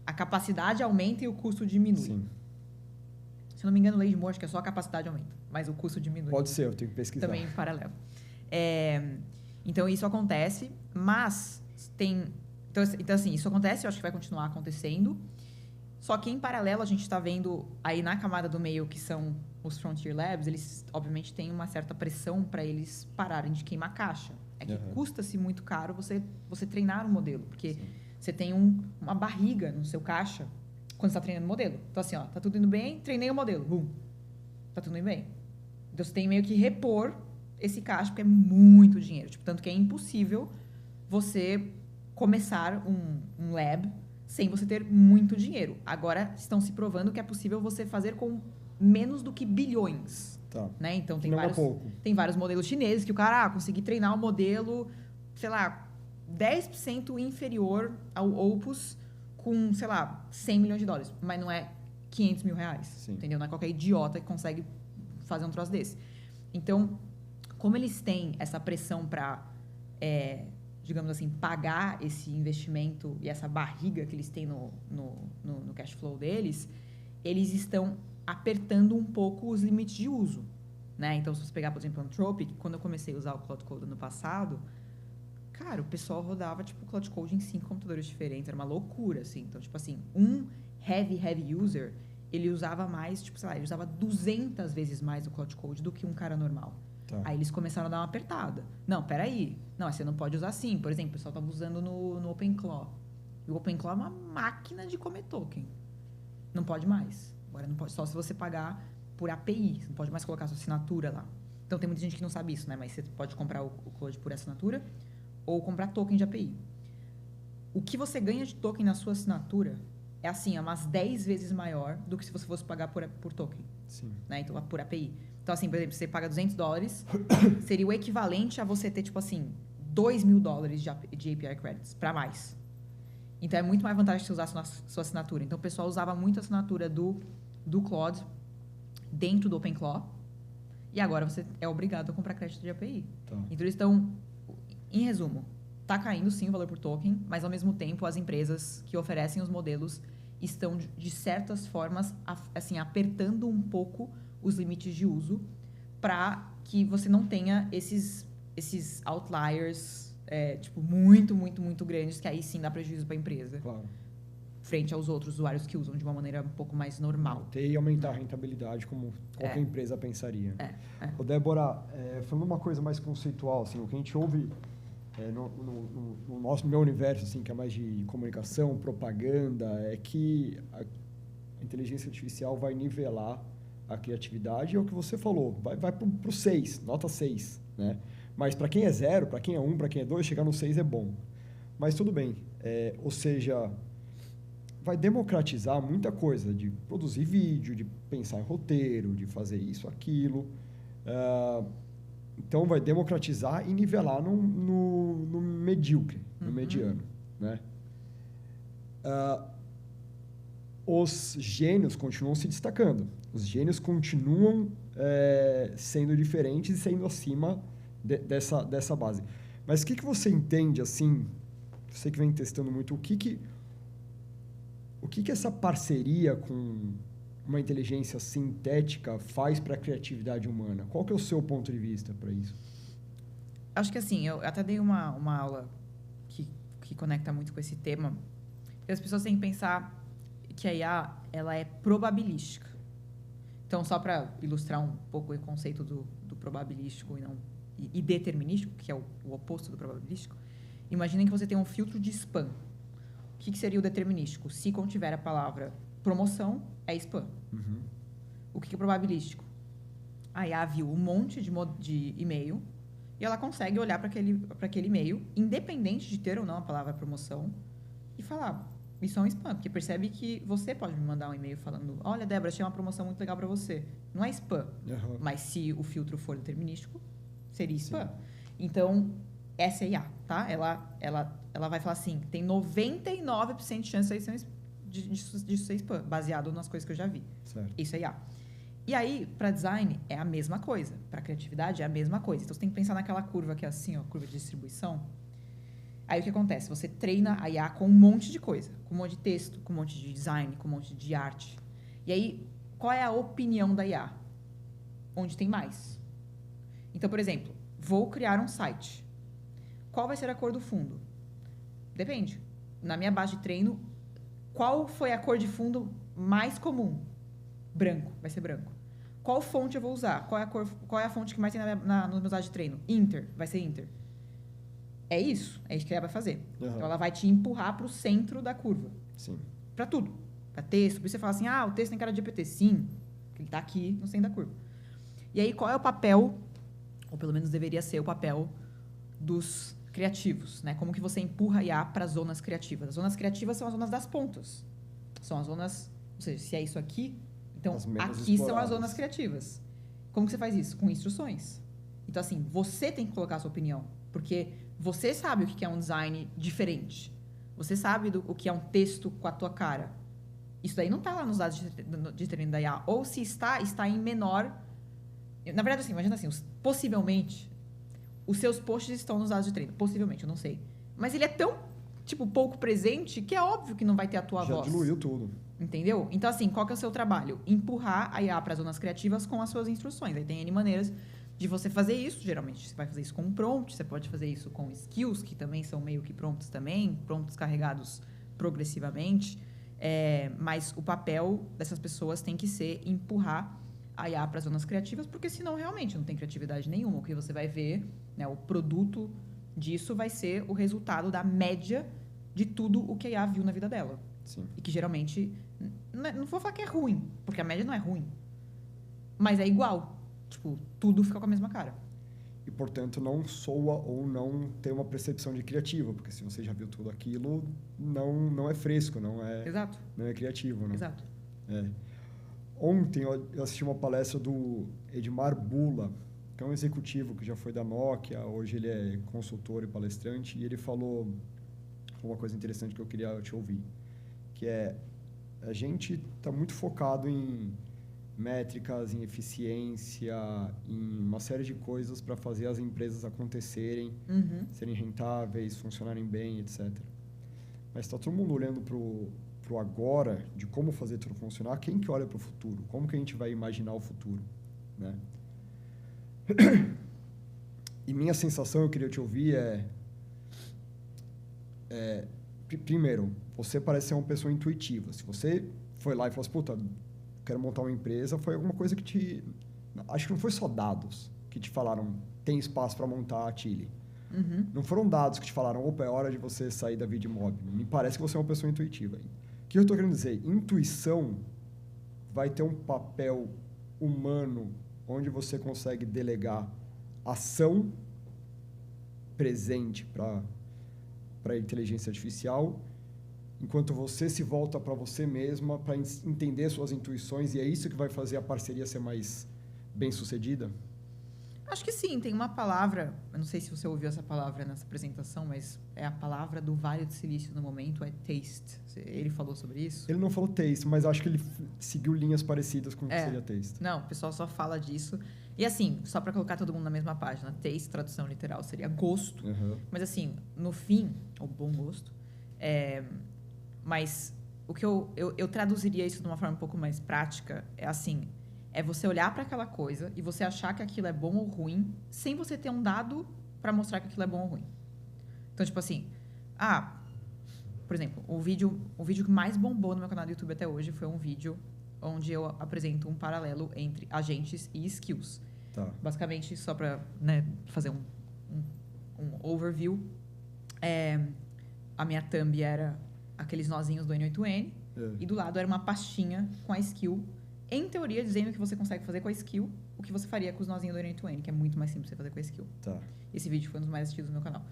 a capacidade aumenta e o custo diminui. Sim. Se eu não me engano, lei de Moore, acho que é só a capacidade aumenta, mas o custo diminui. Pode ser, eu tenho que pesquisar. Também em paralelo. Então, isso acontece, mas tem... Então, assim, isso acontece, eu acho que vai continuar acontecendo. Só que, em paralelo, a gente está vendo aí na camada do meio, que são os Frontier Labs, eles, obviamente, têm uma certa pressão para eles pararem de queimar caixa. É que custa-se muito caro você treinar um modelo, porque você tem uma barriga no seu caixa quando você está treinando o modelo. Então, assim, ó, tá tudo indo bem, treinei o modelo, bum, tá tudo indo bem. Então, você tem meio que repor esse caixa, porque é muito dinheiro. Tipo, tanto que é impossível você começar um lab sem você ter muito dinheiro. Agora, estão se provando que é possível você fazer com menos do que bilhões. Tá. Né? Então, tem vários modelos chineses que o cara conseguir treinar um modelo, sei lá, 10% inferior ao Opus com, sei lá, $100 milhões. Mas não é $500 mil. Sim. Entendeu? Não é qualquer idiota que consegue fazer um troço desse. Então, como eles têm essa pressão para, digamos assim, pagar esse investimento e essa barriga que eles têm no cash flow deles, eles estão apertando um pouco os limites de uso. Né? Então, se você pegar, por exemplo, o Anthropic, quando eu comecei a usar o Cloud Code no passado, cara, o pessoal rodava, tipo, o Cloud Code em 5 computadores diferentes. Era uma loucura, assim. Então, tipo assim, um heavy user, ele usava mais, tipo, sei lá, ele usava 200 vezes mais o Cloud Code do que um cara normal. Tá. Aí eles começaram a dar uma apertada. Não, peraí. Não, você não pode usar assim. Por exemplo, o pessoal estava usando no OpenClaw. E o OpenClaw é uma máquina de comer token. Não pode mais. Agora não pode, só se você pagar por API. Você não pode mais colocar sua assinatura lá. Então, tem muita gente que não sabe isso, né? Mas você pode comprar o Cloud por assinatura ou comprar token de API. O que você ganha de token na sua assinatura é, assim, umas 10 vezes maior do que se você fosse pagar por token. Sim. Né? Então, por API. Então, assim, por exemplo, você paga $200, seria o equivalente a você ter, tipo assim, $2 mil de API Credits, para mais. Então, é muito mais vantagem você usar a sua assinatura. Então, o pessoal usava muito a assinatura do Claude dentro do OpenClaw, e agora você é obrigado a comprar crédito de API. Tá. Então, eles estão, em resumo, está caindo sim o valor por token, mas, ao mesmo tempo, as empresas que oferecem os modelos estão, de certas formas, assim, apertando um pouco os limites de uso para que você não tenha esses outliers, tipo, muito, muito, muito grandes, que aí sim dá prejuízo para a empresa. Claro. frente aos outros usuários que usam de uma maneira um pouco mais normal. E aumentar a rentabilidade, como qualquer empresa pensaria. Ô, Débora, falando uma coisa mais conceitual, assim, o que a gente ouve no meu universo, assim, que é mais de comunicação, propaganda, é que a inteligência artificial vai nivelar a criatividade, é o que você falou, vai para o 6, nota 6, né? Mas para quem é 0, para quem é 1, para quem é 2, chegar no 6 é bom. Mas tudo bem, ou seja, vai democratizar muita coisa, de produzir vídeo, de pensar em roteiro, de fazer isso, aquilo. Então, vai democratizar e nivelar no medíocre, no mediano, né? Os gênios continuam se destacando. Os gênios continuam sendo diferentes e sendo acima dessa base. Mas o que você entende, assim, você que vem testando muito, o que essa parceria com uma inteligência sintética faz para a criatividade humana? Qual que é o seu ponto de vista para isso? Acho que assim, eu até dei uma aula que conecta muito com esse tema. As pessoas têm que pensar que a IA, ela é probabilística. Então, só para ilustrar um pouco o conceito do probabilístico e determinístico, que é o oposto do probabilístico, imaginem que você tem um filtro de spam. O que seria o determinístico? Se contiver a palavra promoção, é spam. Uhum. O que é probabilístico? A IA viu um monte de e-mail e ela consegue olhar para aquele e-mail, independente de ter ou não a palavra promoção, e falar, isso é um spam, porque percebe que você pode me mandar um e-mail falando, olha, Débora, achei uma promoção muito legal para você. Não é spam, mas se o filtro for determinístico, seria spam. Sim. Então, essa é a IA, tá? Ela vai falar assim, tem 99% de chance de ser spam, baseado nas coisas que eu já vi. Certo. Isso é IA. E aí, para design, é a mesma coisa. Para criatividade, é a mesma coisa. Então, você tem que pensar naquela curva que é assim, ó, curva de distribuição. Aí, o que acontece? Você treina a IA com um monte de coisa. Com um monte de texto, com um monte de design, com um monte de arte. E aí, qual é a opinião da IA? Onde tem mais. Então, por exemplo, vou criar um site. Qual vai ser a cor do fundo? Depende. Na minha base de treino, qual foi a cor de fundo mais comum? Branco. Vai ser branco. Qual fonte eu vou usar? Qual é a fonte que mais tem nos meus dados de treino? Inter. Vai ser Inter. É isso que ela vai fazer. Uhum. Então, ela vai te empurrar para o centro da curva. Sim. Para tudo. Para texto. Por isso você fala assim, o texto tem cara de GPT. Sim. Ele está aqui no centro da curva. E aí, qual é o papel, ou pelo menos deveria ser o papel, dos criativos, né? Como que você empurra a IA para as zonas criativas? As zonas criativas são as zonas das pontas. São as zonas... Ou seja, se é isso aqui, então aqui são as zonas criativas. Como que você faz isso? Com instruções. Então, assim, você tem que colocar a sua opinião. Porque você sabe o que é um design diferente. Você sabe o que é um texto com a tua cara. Isso daí não está lá nos dados de treino da IA. Ou se está em menor... Na verdade, assim, imagina assim, possivelmente, os seus posts estão nos dados de treino. Possivelmente, eu não sei. Mas ele é tão, pouco presente que é óbvio que não vai ter a tua voz. Já diluiu tudo. Entendeu? Então, assim, qual que é o seu trabalho? Empurrar a IA para as zonas criativas com as suas instruções. Aí tem N maneiras de você fazer isso. Geralmente, você vai fazer isso com um prompt, você pode fazer isso com skills, que também são meio que prompts também, prompts carregados progressivamente. Mas o papel dessas pessoas tem que ser empurrar a IA para as zonas criativas, porque senão realmente não tem criatividade nenhuma. O que você vai ver, né, o produto disso vai ser o resultado da média de tudo o que a IA viu na vida dela. Sim. E que geralmente, não vou falar que é ruim, porque a média não é ruim, mas é igual. Tudo fica com a mesma cara. E, portanto, não soa ou não tem uma percepção de criativa, porque se você já viu tudo aquilo, não é fresco, não é... Exato. Não é criativo, né? Exato. Ontem eu assisti uma palestra do Edmar Bula, que é um executivo que já foi da Nokia, hoje ele é consultor e palestrante, e ele falou uma coisa interessante que eu queria te ouvir, que é, a gente está muito focado em métricas, em eficiência, em uma série de coisas para fazer as empresas acontecerem, serem rentáveis, funcionarem bem, etc. Mas está todo mundo olhando para o agora, de como fazer tudo funcionar. Quem que olha para o futuro? Como que a gente vai imaginar o futuro? Né? E minha sensação, eu queria te ouvir, Primeiro, você parece ser uma pessoa intuitiva. Se você foi lá e falou assim, puta, quero montar uma empresa, foi alguma coisa que te... Acho que não foi só dados que te falaram, tem espaço para montar a Chile. Uhum. Não foram dados que te falaram, opa, é hora de você sair da Vidmob. Me parece que você é uma pessoa intuitiva. O que eu estou querendo dizer? Intuição vai ter um papel humano onde você consegue delegar ação presente para a inteligência artificial, enquanto você se volta para você mesma para entender suas intuições, e é isso que vai fazer a parceria ser mais bem-sucedida? Acho que sim, tem uma palavra, eu não sei se você ouviu essa palavra nessa apresentação, mas é a palavra do Vale do Silício no momento, é taste. Ele falou sobre isso? Ele não falou taste, mas acho que ele seguiu linhas parecidas com o que seria taste. Não, o pessoal só fala disso. E assim, só para colocar todo mundo na mesma página, taste, tradução literal, seria gosto. Uhum. Mas assim, no fim, o bom gosto, mas o que eu traduziria isso de uma forma um pouco mais prática, é assim, é você olhar para aquela coisa e você achar que aquilo é bom ou ruim, sem você ter um dado para mostrar que aquilo é bom ou ruim. Então, tipo assim, por exemplo, o vídeo que mais bombou no meu canal do YouTube até hoje foi um vídeo onde eu apresento um paralelo entre agentes e skills. Tá. Basicamente, só para fazer um overview, a minha thumb era aqueles nozinhos do N8N e do lado era uma pastinha com a skill, em teoria, dizendo que você consegue fazer com a skill o que você faria com os nozinhos do N8N, que é muito mais simples você fazer com a skill. Tá. Esse vídeo foi um dos mais assistidos no meu canal.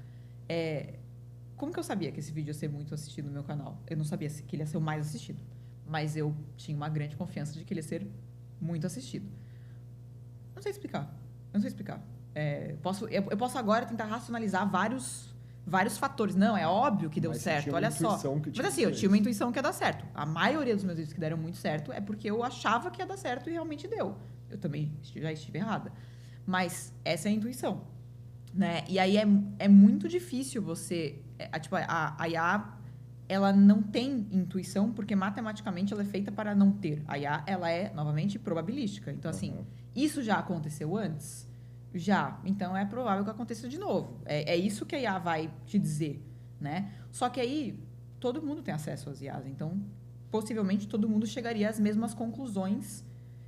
Como que eu sabia que esse vídeo ia ser muito assistido no meu canal? Eu não sabia que ele ia ser o mais assistido, mas eu tinha uma grande confiança de que ele ia ser muito assistido. Não sei explicar. Eu posso agora tentar racionalizar vários fatores. Não, é óbvio que deu certo, olha só. Mas assim, eu tinha uma intuição que ia dar certo. A maioria dos meus vídeos que deram muito certo é porque eu achava que ia dar certo e realmente deu. Eu também já estive errada. Mas essa é a intuição, né? E aí é muito difícil você... a IA, ela não tem intuição porque matematicamente ela é feita para não ter. A IA, ela é, novamente, probabilística. Então, assim, isso já aconteceu antes? Já. Então, é provável que aconteça de novo. É isso que a IA vai te dizer, né? Só que aí, todo mundo tem acesso às IAs. Então, possivelmente, todo mundo chegaria às mesmas conclusões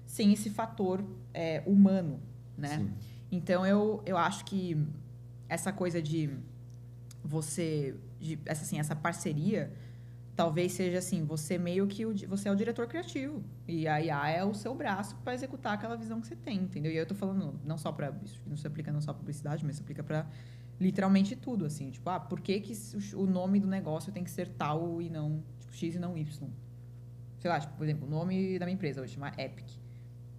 sem esse fator humano, né? Sim. Então, eu acho que essa coisa de você... essa parceria... Talvez seja assim, você meio que você é o diretor criativo e a IA é o seu braço para executar aquela visão que você tem, entendeu? E aí eu tô falando não só para isso, não se aplica não só para publicidade, mas se aplica para literalmente tudo, assim, tipo, por que o nome do negócio tem que ser tal e não, tipo, X e não Y? Sei lá, tipo, por exemplo, o nome da minha empresa hoje chama Epic.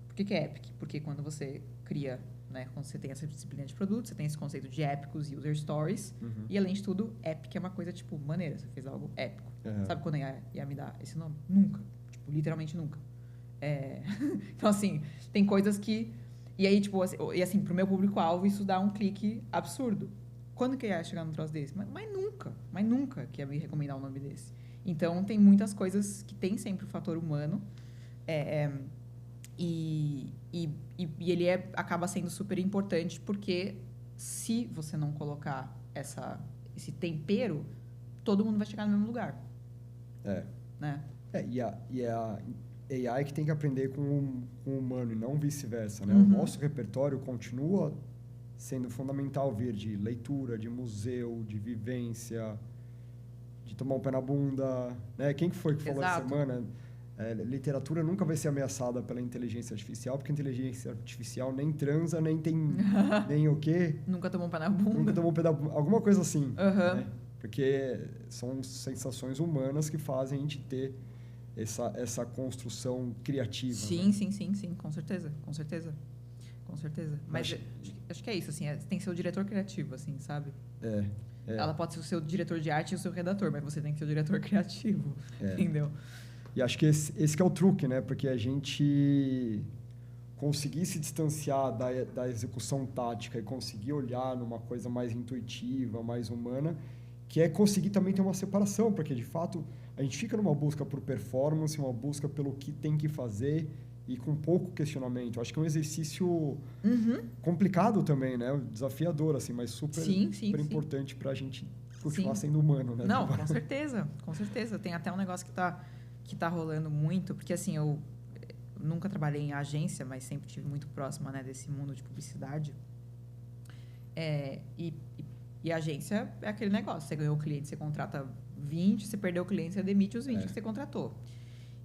Por que é Epic? Porque quando você cria, né, quando você tem essa disciplina de produto, você tem esse conceito de épicos, user stories, e além de tudo, Epic é uma coisa, tipo, maneira, você fez algo épico. Sabe quando ia me dar esse nome? Nunca. Tipo, literalmente nunca. Então, assim, tem coisas que... E aí, tipo, assim, pro meu público-alvo, isso dá um clique absurdo. Quando que ia chegar num troço desse? Mas nunca que ia me recomendar um nome desse. Então, tem muitas coisas que tem sempre o fator humano. E ele acaba sendo super importante porque se você não colocar esse tempero, todo mundo vai chegar no mesmo lugar. Né? E a AI que tem que aprender com o humano e não vice-versa, né? O nosso repertório continua sendo fundamental vir de leitura, de museu, de vivência, de tomar um pé na bunda, né? Quem que foi que falou essa semana? Literatura nunca vai ser ameaçada pela inteligência artificial, porque a inteligência artificial nem transa, nem tem nem o quê. Nunca tomou um pé na bunda. Nunca tomou um pé na bunda. Alguma coisa assim. Né? Porque são sensações humanas que fazem a gente ter essa construção criativa. Sim, né? sim, com certeza. Mas acho que é isso, assim, tem que ser o diretor criativo, assim, sabe? Ela pode ser o seu diretor de arte e o seu redator, mas você tem que ser o diretor criativo, entendeu? E acho que esse que é o truque, né? Porque a gente conseguir se distanciar da execução tática e conseguir olhar numa coisa mais intuitiva, mais humana, que é conseguir também ter uma separação, porque, de fato, a gente fica numa busca por performance, uma busca pelo que tem que fazer e com pouco questionamento. Acho que é um exercício complicado também, né? Desafiador, assim, mas super importante para a gente continuar Sim. sendo humano, né? Não, com certeza, com certeza. Tem até um negócio que tá rolando muito, porque assim, eu nunca trabalhei em agência, mas sempre tive muito próxima, né, desse mundo de publicidade. E a agência é aquele negócio, você ganhou o cliente, você contrata 20, você perdeu o cliente, você demite os 20 que você contratou.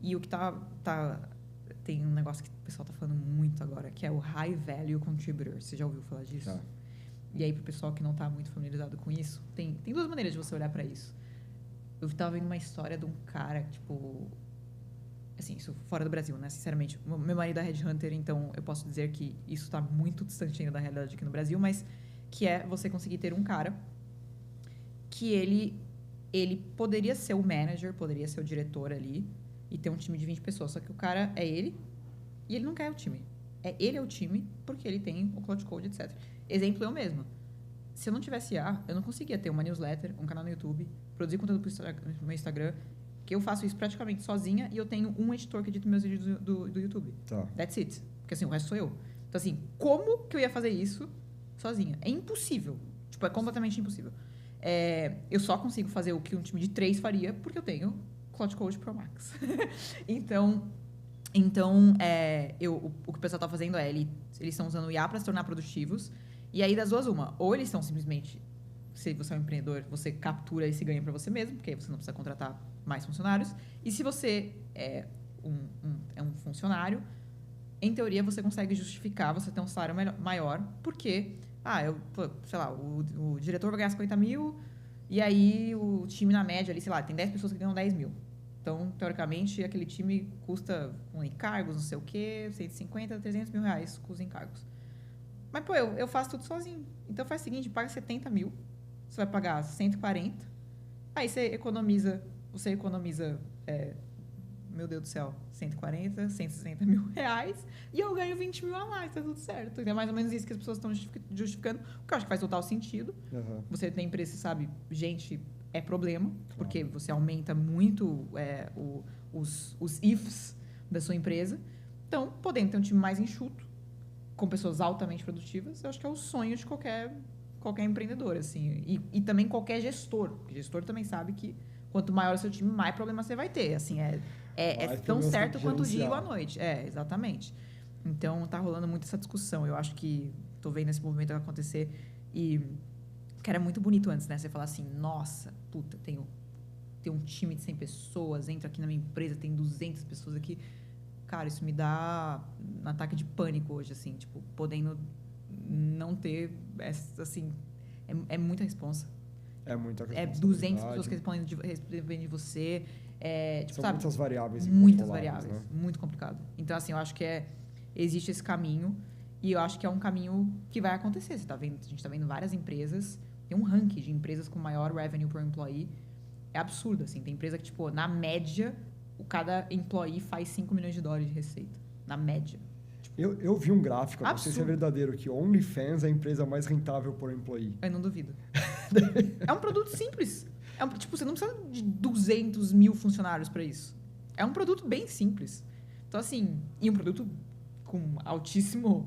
E o que tem um negócio que o pessoal tá falando muito agora, que é o High Value Contributor. Você já ouviu falar disso? Tá. E aí, pro pessoal que não tá muito familiarizado com isso, tem duas maneiras de você olhar para isso. Eu tava vendo uma história de um cara, tipo... Assim, isso fora do Brasil, né? Sinceramente. Meu marido é headhunter, então eu posso dizer que isso tá muito distante ainda da realidade aqui no Brasil, mas que é você conseguir ter um cara que ele poderia ser o manager, poderia ser o diretor ali e ter um time de 20 pessoas. Só que o cara é ele e ele não quer o time. Ele é o time porque ele tem o Cloud Code, etc. Exemplo, eu mesma. Se eu não tivesse IA, eu não conseguia ter uma newsletter, um canal no YouTube, produzir conteúdo pro meu Instagram, que eu faço isso praticamente sozinha e eu tenho um editor que edita meus vídeos do YouTube. Tá. That's it. Porque assim, o resto sou eu. Então assim, como que eu ia fazer isso sozinha? É impossível. Tipo, é completamente impossível. Eu só consigo fazer o que um time de 3 faria porque eu tenho Cloud Code Pro Max. Então o que o pessoal está fazendo eles estão usando o IA para se tornar produtivos. E aí, das duas, uma. Ou eles estão simplesmente... Se você é um empreendedor, você captura esse ganho para você mesmo, porque aí você não precisa contratar mais funcionários. E se você é um funcionário, em teoria, você consegue justificar você ter um salário maior, porque, sei lá, o diretor vai ganhar 50 mil, e aí o time, na média, ali, sei lá, tem 10 pessoas que ganham 10 mil. Então, teoricamente, aquele time custa com encargos, não sei o quê, 150, 300 mil reais com os encargos. Mas, pô, eu faço tudo sozinho. Então, faz o seguinte, paga 70 mil, você vai pagar 140, aí você economiza, meu Deus do céu, 140, 160 mil reais, e eu ganho 20 mil a mais, tá tudo certo. Então, é mais ou menos isso que as pessoas estão justificando, o que eu acho que faz total sentido. Uhum. Você tem empresa, você sabe, gente é problema, porque você aumenta muito os ifs da sua empresa. Então, podendo ter um time mais enxuto, com pessoas altamente produtivas, eu acho que é o sonho de qualquer empreendedor, assim. E também qualquer gestor. Porque gestor também sabe que quanto maior o seu time, mais problema você vai ter. Assim, é tão certo quanto o dia ou a noite. Exatamente. Então, tá rolando muito essa discussão. Eu acho que tô vendo esse movimento acontecer e que era muito bonito antes, né? Você falar assim, nossa, puta, tem um time de 100 pessoas, entra aqui na minha empresa, tem 200 pessoas aqui. Cara, isso me dá um ataque de pânico hoje, assim, tipo, podendo não ter, assim, é muita responsa. É muita responsabilidade. 200 pessoas que respondem de você. Tipo, São muitas variáveis. Muitas variáveis. Né? Muito complicado. Então, assim, eu acho que existe esse caminho e eu acho que é um caminho que vai acontecer. A gente tá vendo várias empresas, tem um ranking de empresas com maior revenue per employee. É absurdo, assim. Tem empresa que, tipo, na média, cada employee faz $5 milhões de receita. Na média. Eu vi um gráfico, absurdo. Não sei se é verdadeiro, que OnlyFans é a empresa mais rentável por employee. Eu não duvido. É um produto simples. Tipo, você não precisa de 200 mil funcionários para isso. É um produto bem simples. Então, assim, e um produto com altíssimo...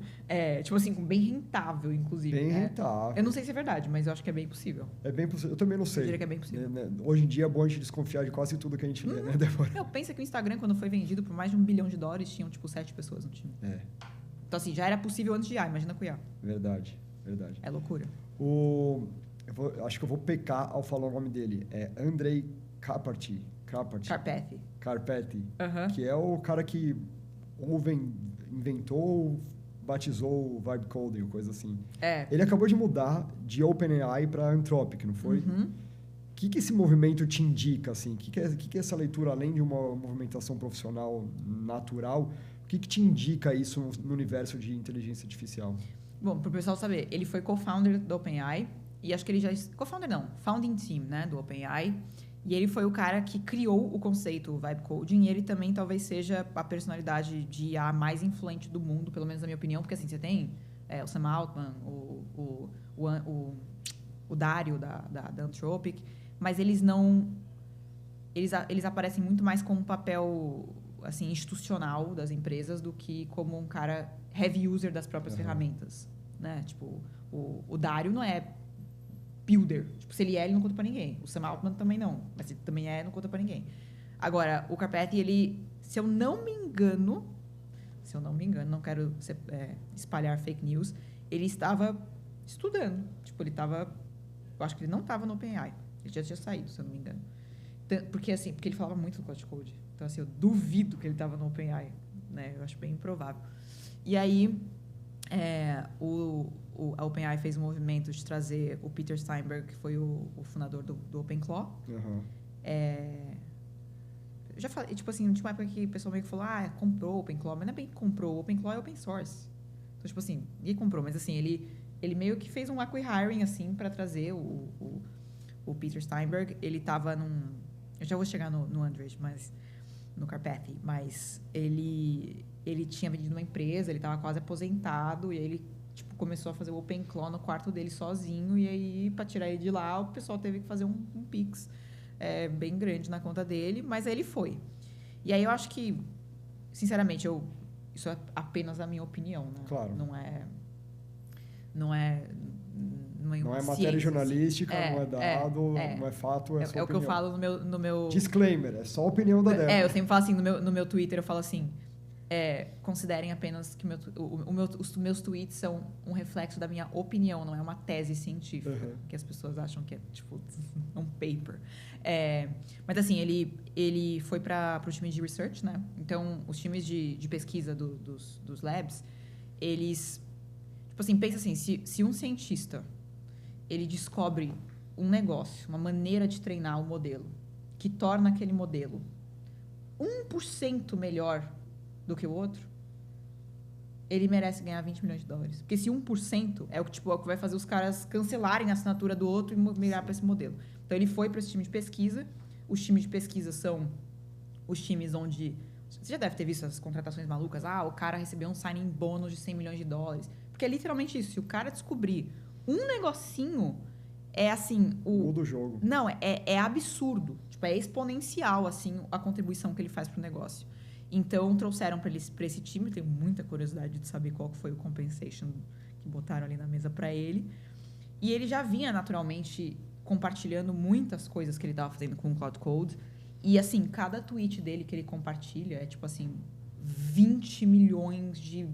tipo assim, bem rentável, inclusive. Bem rentável. Eu não sei se é verdade, mas eu acho que é bem possível. É bem possível. Eu também não sei. Eu diria que é bem possível. Hoje em dia é bom a gente desconfiar de quase tudo que a gente lê, né, Débora? Eu penso que o Instagram, quando foi vendido por mais de $1 bilhão, tinham, tipo, 7 pessoas no time. Então, assim, já era possível antes de IA, imagina com IA. Verdade. É loucura. Acho que eu vou pecar ao falar o nome dele. É Andrei Karpathy. Que é o cara que inventou, batizou o Vibe Coding, coisa assim. Ele acabou de mudar de OpenAI para Anthropic, não foi? Uhum. O que esse movimento te indica? Assim? O que é essa leitura, além de uma movimentação profissional natural, o que te indica isso no universo de inteligência artificial? Bom, para o pessoal saber, ele foi co-founder do OpenAI e acho que ele já... Co-founder não, founding team, né, do OpenAI. E ele foi o cara que criou o conceito Vibe Coding e ele também talvez seja a personalidade de IA mais influente do mundo, pelo menos na minha opinião, porque assim, você tem o Sam Altman, o Dario da Anthropic, mas eles não... Eles aparecem muito mais como um papel assim, institucional das empresas do que como um cara heavy user das próprias ferramentas, né? Tipo, o Dario não é builder. Tipo, se ele é, ele não conta pra ninguém. O Sam Altman também não. Mas ele também é, não conta pra ninguém. Agora, o Karpathy, ele, se eu não me engano, não quero espalhar fake news, ele estava estudando. Tipo, ele estava... Eu acho que ele não estava no OpenAI. Ele já tinha saído, se eu não me engano. Porque ele falava muito no Cloud Code. Então, assim, eu duvido que ele estava no OpenAI. Né? Eu acho bem improvável. E aí, a OpenAI fez um movimento de trazer o Peter Steinberg, que foi o fundador do OpenClaw. Uhum. Eu já falei, tipo assim, tinha uma época que o pessoal meio que falou, comprou o OpenClaw, mas não é bem que comprou, o OpenClaw é open source. Então, tipo assim, ninguém comprou, mas assim, ele meio que fez um acqui-hiring, assim, para trazer o Peter Steinberg. Ele tava eu já vou chegar no Andrej, mas no Karpathy, mas ele tinha vendido uma empresa, ele tava quase aposentado, e aí ele tipo, começou a fazer o OpenClaw no quarto dele sozinho, e aí, para tirar ele de lá, o pessoal teve que fazer um Pix bem grande na conta dele, mas aí ele foi. E aí eu acho que, sinceramente, isso é apenas a minha opinião, né? Claro. Não é matéria jornalística, não é dado, não é fato, é sua opinião. É o que eu falo no meu... Disclaimer, é só a opinião da Débora. Eu sempre falo assim, no meu Twitter, eu falo assim, considerem apenas que os meus tweets são um reflexo da minha opinião, não é uma tese científica, que as pessoas acham que é, tipo, um paper. Mas, assim, ele foi para o time de research, né? Então, os times de pesquisa dos labs, eles... Tipo assim, pensa assim, se um cientista, ele descobre um negócio, uma maneira de treinar o modelo, que torna aquele modelo 1% melhor do que o outro, ele merece ganhar $20 milhões. Porque se 1% é o que vai fazer os caras cancelarem a assinatura do outro e migrar para esse modelo. Então, ele foi para esse time de pesquisa. Os times de pesquisa são os times onde... Você já deve ter visto essas contratações malucas. O cara recebeu um signing bônus de $100 milhões. Porque é literalmente isso. Se o cara descobrir um negocinho, é assim... Muda o jogo. Não, é absurdo. Tipo, é exponencial, assim, a contribuição que ele faz pro negócio. Então, trouxeram para esse time. Tenho muita curiosidade de saber qual foi o compensation que botaram ali na mesa para ele. E ele já vinha, naturalmente, compartilhando muitas coisas que ele estava fazendo com o Cloud Code. E, assim, cada tweet dele que ele compartilha é, tipo assim, 20 milhões de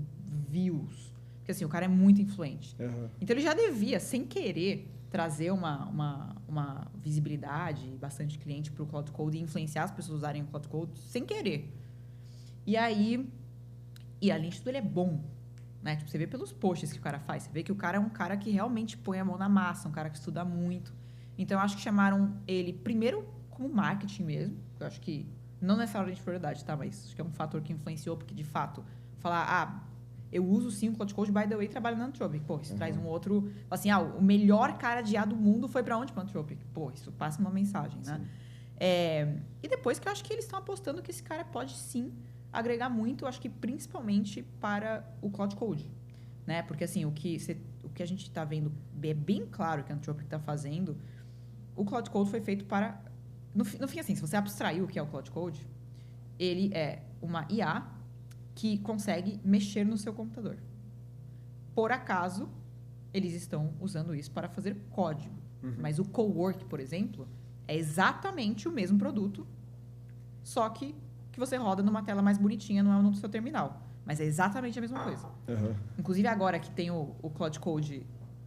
views. Porque, assim, o cara é muito influente. Uhum. Então, ele já devia, sem querer, trazer uma visibilidade, bastante cliente para o Cloud Code e influenciar as pessoas a usarem o Cloud Code sem querer. E aí... E, além de tudo, ele é bom. Né? Tipo, você vê pelos posts que o cara faz. Você vê que o cara é um cara que realmente põe a mão na massa, um cara que estuda muito. Então, eu acho que chamaram ele, primeiro, como marketing mesmo. Eu acho que, não nessa ordem de prioridade, tá? Mas acho que é um fator que influenciou, porque, de fato, falar... eu uso sim o Cloud Code, by the way, trabalho na Anthropic. Pô, isso traz um outro... Assim, o melhor cara de IA do mundo foi pra onde? Pra Anthropic. Pô, isso passa uma mensagem, né? E depois que eu acho que eles estão apostando que esse cara pode sim agregar muito, eu acho que principalmente para o Cloud Code. Né? Porque, assim, o que a gente está vendo é bem claro que a Anthropic está fazendo. O Cloud Code foi feito para... No fim, assim, se você abstrair o que é o Cloud Code, ele é uma IA que consegue mexer no seu computador. Por acaso, eles estão usando isso para fazer código. Uhum. Mas o Cowork, por exemplo, é exatamente o mesmo produto, só que você roda numa tela mais bonitinha, não é no seu terminal. Mas é exatamente a mesma coisa. Uhum. Inclusive, agora que tem o Cloud Code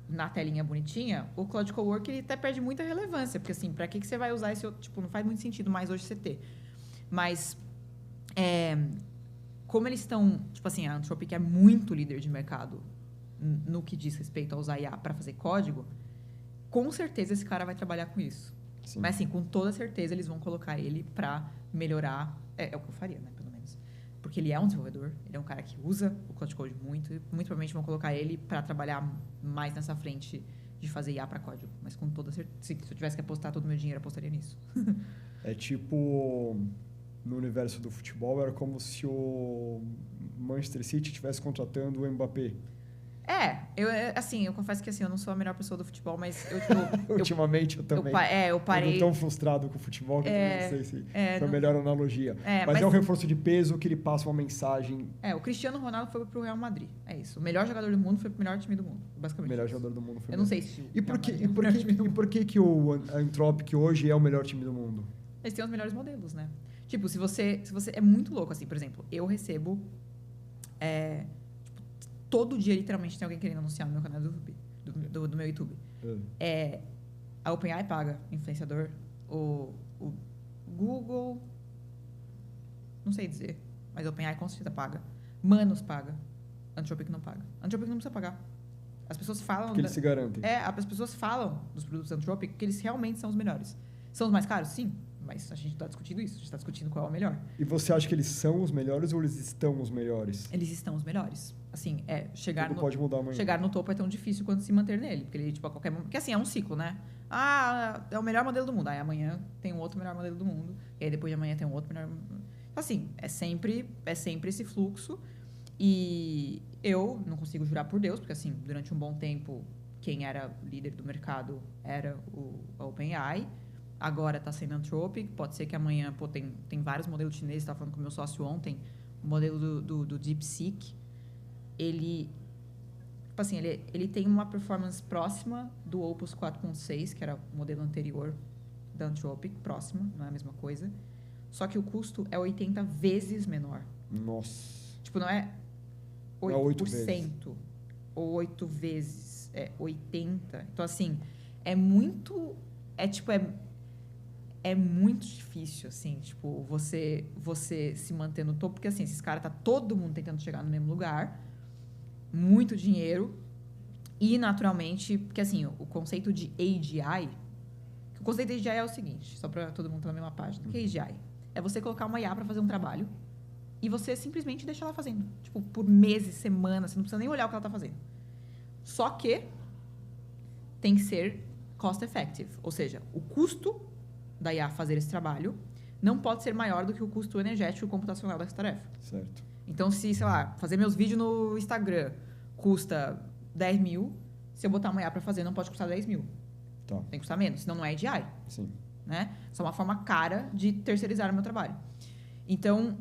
na telinha bonitinha, o Cloud Cowork ele até perde muita relevância. Porque, assim, para que você vai usar esse outro? Tipo, não faz muito sentido mais hoje você ter. Mas... como eles estão... Tipo assim, a Anthropic é muito líder de mercado no que diz respeito a usar IA para fazer código, com certeza esse cara vai trabalhar com isso. Sim. Mas, assim, com toda certeza eles vão colocar ele para melhorar... É o que eu faria, né? Pelo menos. Porque ele é um desenvolvedor, ele é um cara que usa o Cloud Code muito, e muito provavelmente vão colocar ele para trabalhar mais nessa frente de fazer IA para código. Mas com toda certeza... Se eu tivesse que apostar todo o meu dinheiro, eu apostaria nisso. É tipo... No universo do futebol, era como se o Manchester City estivesse contratando o Mbappé. Eu confesso que assim, eu não sou a melhor pessoa do futebol, mas Ultimamente eu também. Eu parei. Eu tô tão frustrado com o futebol que eu não sei se foi a melhor analogia. Mas mas é um reforço de peso que ele passa uma mensagem. O Cristiano Ronaldo foi pro Real Madrid. É isso. O melhor jogador do mundo foi pro melhor time do mundo, basicamente. O melhor jogador do mundo foi. Eu não sei se. E por que o Anthropic hoje é o melhor time do mundo? Eles têm os melhores modelos, né? Tipo, se você é muito louco, assim, por exemplo, eu recebo. Todo dia, literalmente, tem alguém querendo anunciar no meu canal do meu YouTube. A OpenAI paga influenciador, o Google, não sei dizer, mas a OpenAI com certeza paga. Manos paga. Anthropic não paga. Anthropic não precisa pagar. As pessoas falam... Porque eles se garantem. As pessoas falam dos produtos Anthropic que eles realmente são os melhores. São os mais caros? Sim. Mas a gente não está discutindo isso. A gente está discutindo qual é o melhor. E você acha que eles são os melhores ou eles estão os melhores? Eles estão os melhores. Assim, pode mudar amanhã. Chegar no topo é tão difícil quanto se manter nele. Porque ele, tipo, a qualquer momento... Porque assim, é um ciclo, né? É o melhor modelo do mundo. Aí amanhã tem um outro melhor modelo do mundo. E aí depois de amanhã tem um outro melhor... Assim, é sempre esse fluxo. E eu não consigo jurar por Deus, porque assim, durante um bom tempo, quem era líder do mercado era a OpenAI. Agora está sendo Anthropic. Pode ser que amanhã, tem vários modelos chineses. Estava falando com o meu sócio ontem. O modelo do DeepSeek, ele tem uma performance próxima do Opus 4.6, que era o modelo anterior da Anthropic, próxima, não é a mesma coisa. Só que o custo é 80 vezes menor. Nossa. Tipo, não é 8% ou 8 vezes, é 80. Então, assim, é muito difícil, assim, tipo, você se manter no topo, porque, assim, esses caras, tá todo mundo tentando chegar no mesmo lugar, muito dinheiro, e, naturalmente, porque, assim, o conceito de AGI, o conceito de AGI é o seguinte, só para todo mundo estar na mesma página, o que é AGI? É você colocar uma IA para fazer um trabalho e você simplesmente deixa ela fazendo, tipo, por meses, semanas, você não precisa nem olhar o que ela tá fazendo. Só que tem que ser cost effective, ou seja, o custo da IA fazer esse trabalho não pode ser maior do que o custo energético e computacional dessa tarefa. Certo. Então, se, sei lá, fazer meus vídeos no Instagram custa 10 mil, se eu botar uma IA para fazer, não pode custar 10 mil. Tá. Tem que custar menos, senão não é AGI. Sim. Né? Isso é uma forma cara de terceirizar o meu trabalho. Então,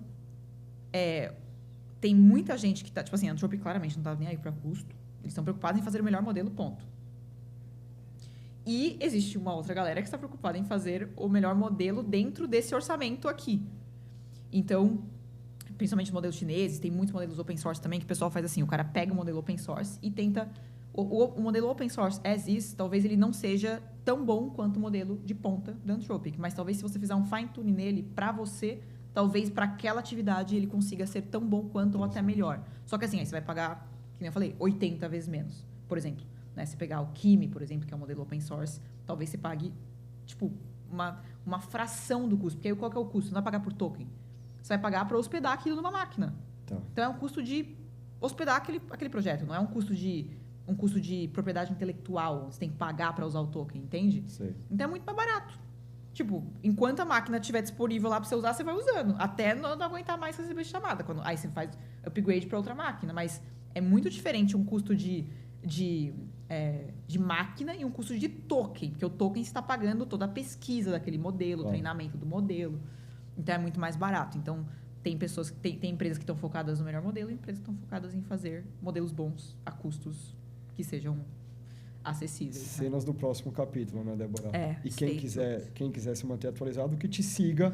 tem muita gente que tá... Tipo assim, a Anthropic claramente não tá nem aí para custo. Eles estão preocupados em fazer o melhor modelo, ponto. E existe uma outra galera que está preocupada em fazer o melhor modelo dentro desse orçamento aqui. Então, principalmente os modelos chineses, tem muitos modelos open source também, que o pessoal faz assim, o cara pega o modelo open source e tenta... O modelo open source as is, talvez ele não seja tão bom quanto o modelo de ponta da Anthropic, mas talvez se você fizer um fine tune nele, para você, talvez para aquela atividade ele consiga ser tão bom quanto ou até melhor. Só que assim, aí você vai pagar, como eu falei, 80 vezes menos, por exemplo. Né? Se pegar o Kimi, por exemplo, que é um modelo open source, talvez você pague, tipo, uma fração do custo. Porque aí qual que é o custo? Você não vai pagar por token. Você vai pagar para hospedar aquilo numa máquina. Tá. Então, é um custo de hospedar aquele projeto. Não é um custo de propriedade intelectual. Você tem que pagar para usar o token, entende? Sei. Então, é muito mais barato. Tipo, enquanto a máquina estiver disponível lá para você usar, você vai usando. Até não aguentar mais receber chamada. Aí você faz upgrade para outra máquina. Mas é muito diferente um custo de máquina e um custo de token, porque o token está pagando toda a pesquisa daquele modelo, o treinamento do modelo. Então, é muito mais barato. Então, tem empresas que estão focadas no melhor modelo e empresas que estão focadas em fazer modelos bons a custos que sejam acessíveis. Cenas do próximo capítulo, né, Débora? E quem quiser se manter atualizado, que te siga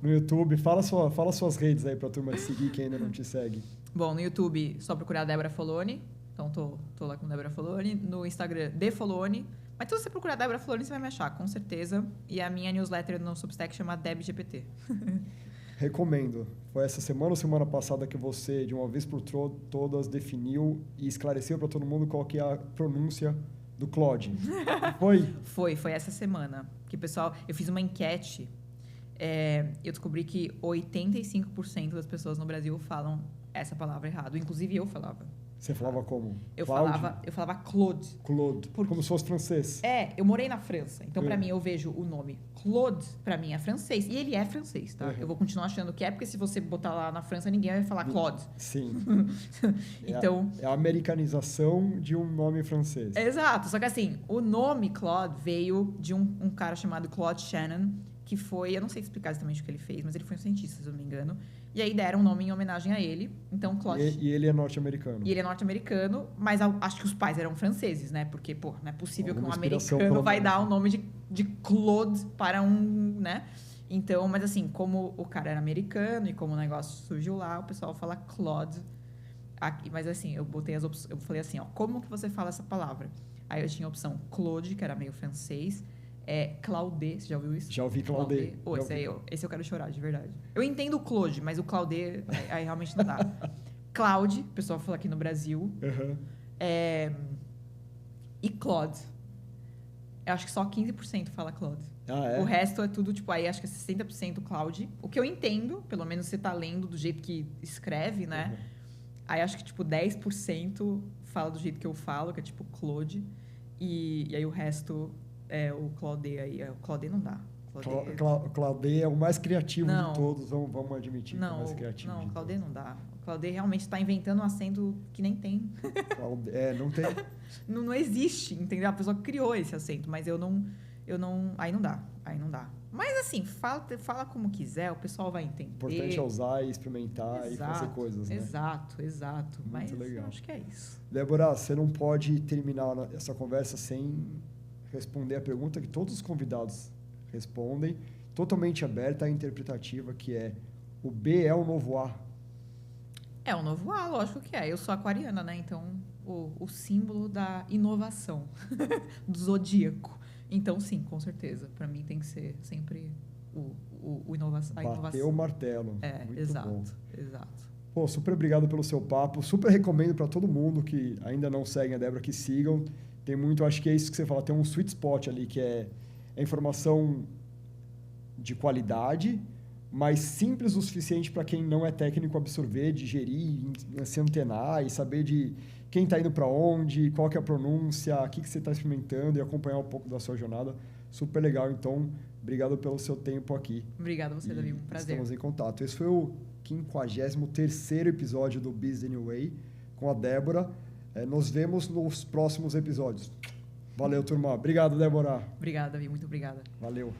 no YouTube. Fala suas redes aí pra turma te seguir, quem ainda não te segue. Bom, no YouTube, só procurar Débora Foloni. Então, tô lá com Débora Foloni. No Instagram, Foloni. Mas se você procurar Débora Foloni, você vai me achar, com certeza. E a minha newsletter no Substack chama DebGPT. Recomendo. Foi essa semana ou semana passada que você, de uma vez por todas, definiu e esclareceu para todo mundo qual que é a pronúncia do Claude. Foi? Foi essa semana. Que, pessoal, eu fiz uma enquete. Eu descobri que 85% das pessoas no Brasil falam essa palavra errado. Inclusive, eu falava. Você falava como? Eu Claude? falava Claude. Claude, como se fosse francês. Eu morei na França. Então, pra mim, eu vejo o nome Claude, pra mim, é francês. E ele é francês, tá? Eu vou continuar achando que é, porque se você botar lá na França, ninguém vai falar Claude. Sim. Então... É a americanização de um nome francês. Exato. Só que assim, o nome Claude veio de um cara chamado Claude Shannon, que foi... Eu não sei explicar exatamente o que ele fez, mas ele foi um cientista, se eu não me engano. E aí deram um nome em homenagem a ele. Então, Claude... E ele é norte-americano. E ele é norte-americano, mas acho que os pais eram franceses, né? Porque, pô, não é possível que um inspiração americano pelo vai nome. dar o nome de Claude para um, né? Então, mas assim, como o cara era americano e como o negócio surgiu lá, o pessoal fala Claude. Aqui, mas assim, eu botei as opções, eu falei assim, ó, como que você fala essa palavra? Aí eu tinha a opção Claude, que era meio francês, Claudê, você já ouviu isso? Já ouvi Claudê. Pô, esse eu quero chorar, de verdade. Eu entendo o Claude, mas o Claudê, aí realmente não dá. Claude, o pessoal fala aqui no Brasil. Uhum. E Claude. Eu acho que só 15% fala Claude. Ah, é? O resto é tudo, tipo, aí acho que é 60% Claude. O que eu entendo, pelo menos você tá lendo do jeito que escreve, né? Uhum. Aí acho que, tipo, 10% fala do jeito que eu falo, que é tipo Claude. E aí o resto é o Claudê aí. O Claudê não dá. Claudê é o mais criativo Não. de todos, vamos admitir que é o mais criativo. Não, de Claudê todos. não dá. O Claudê realmente está inventando um acento que nem tem. Não tem. Não existe, entendeu? A pessoa criou esse acento, mas eu não. Aí não dá. Mas assim, fala como quiser, o pessoal vai entender. O importante é usar e experimentar e fazer coisas, né? Exato. Muito Mas legal. eu acho que é isso. Débora, você não pode terminar essa conversa sem responder a pergunta que todos os convidados respondem, totalmente aberta e interpretativa, que é: o B é o novo A? É o novo A, lógico que é. Eu sou aquariana, né? Então, o símbolo da inovação, do zodíaco. Então, sim, com certeza. Para mim tem que ser sempre a inovação. Bateu o martelo. Muito exato, bom. exato. Pô, super obrigado pelo seu papo. Super recomendo para todo mundo que ainda não segue a Débora que sigam. Tem muito, acho que é isso que você fala, tem um sweet spot ali, que é a informação de qualidade, mas simples o suficiente para quem não é técnico absorver, digerir, se antenar e saber de quem está indo para onde, qual que é a pronúncia, o que você está experimentando e acompanhar um pouco da sua jornada. Super legal. Então, obrigado pelo seu tempo aqui. Obrigada a você, Davi. Um prazer. Estamos em contato. Esse foi o 53º episódio do Business Anyway com a Débora. Nos vemos nos próximos episódios. Valeu, turma. Obrigado, Débora. Obrigada, Davi. Muito obrigada. Valeu.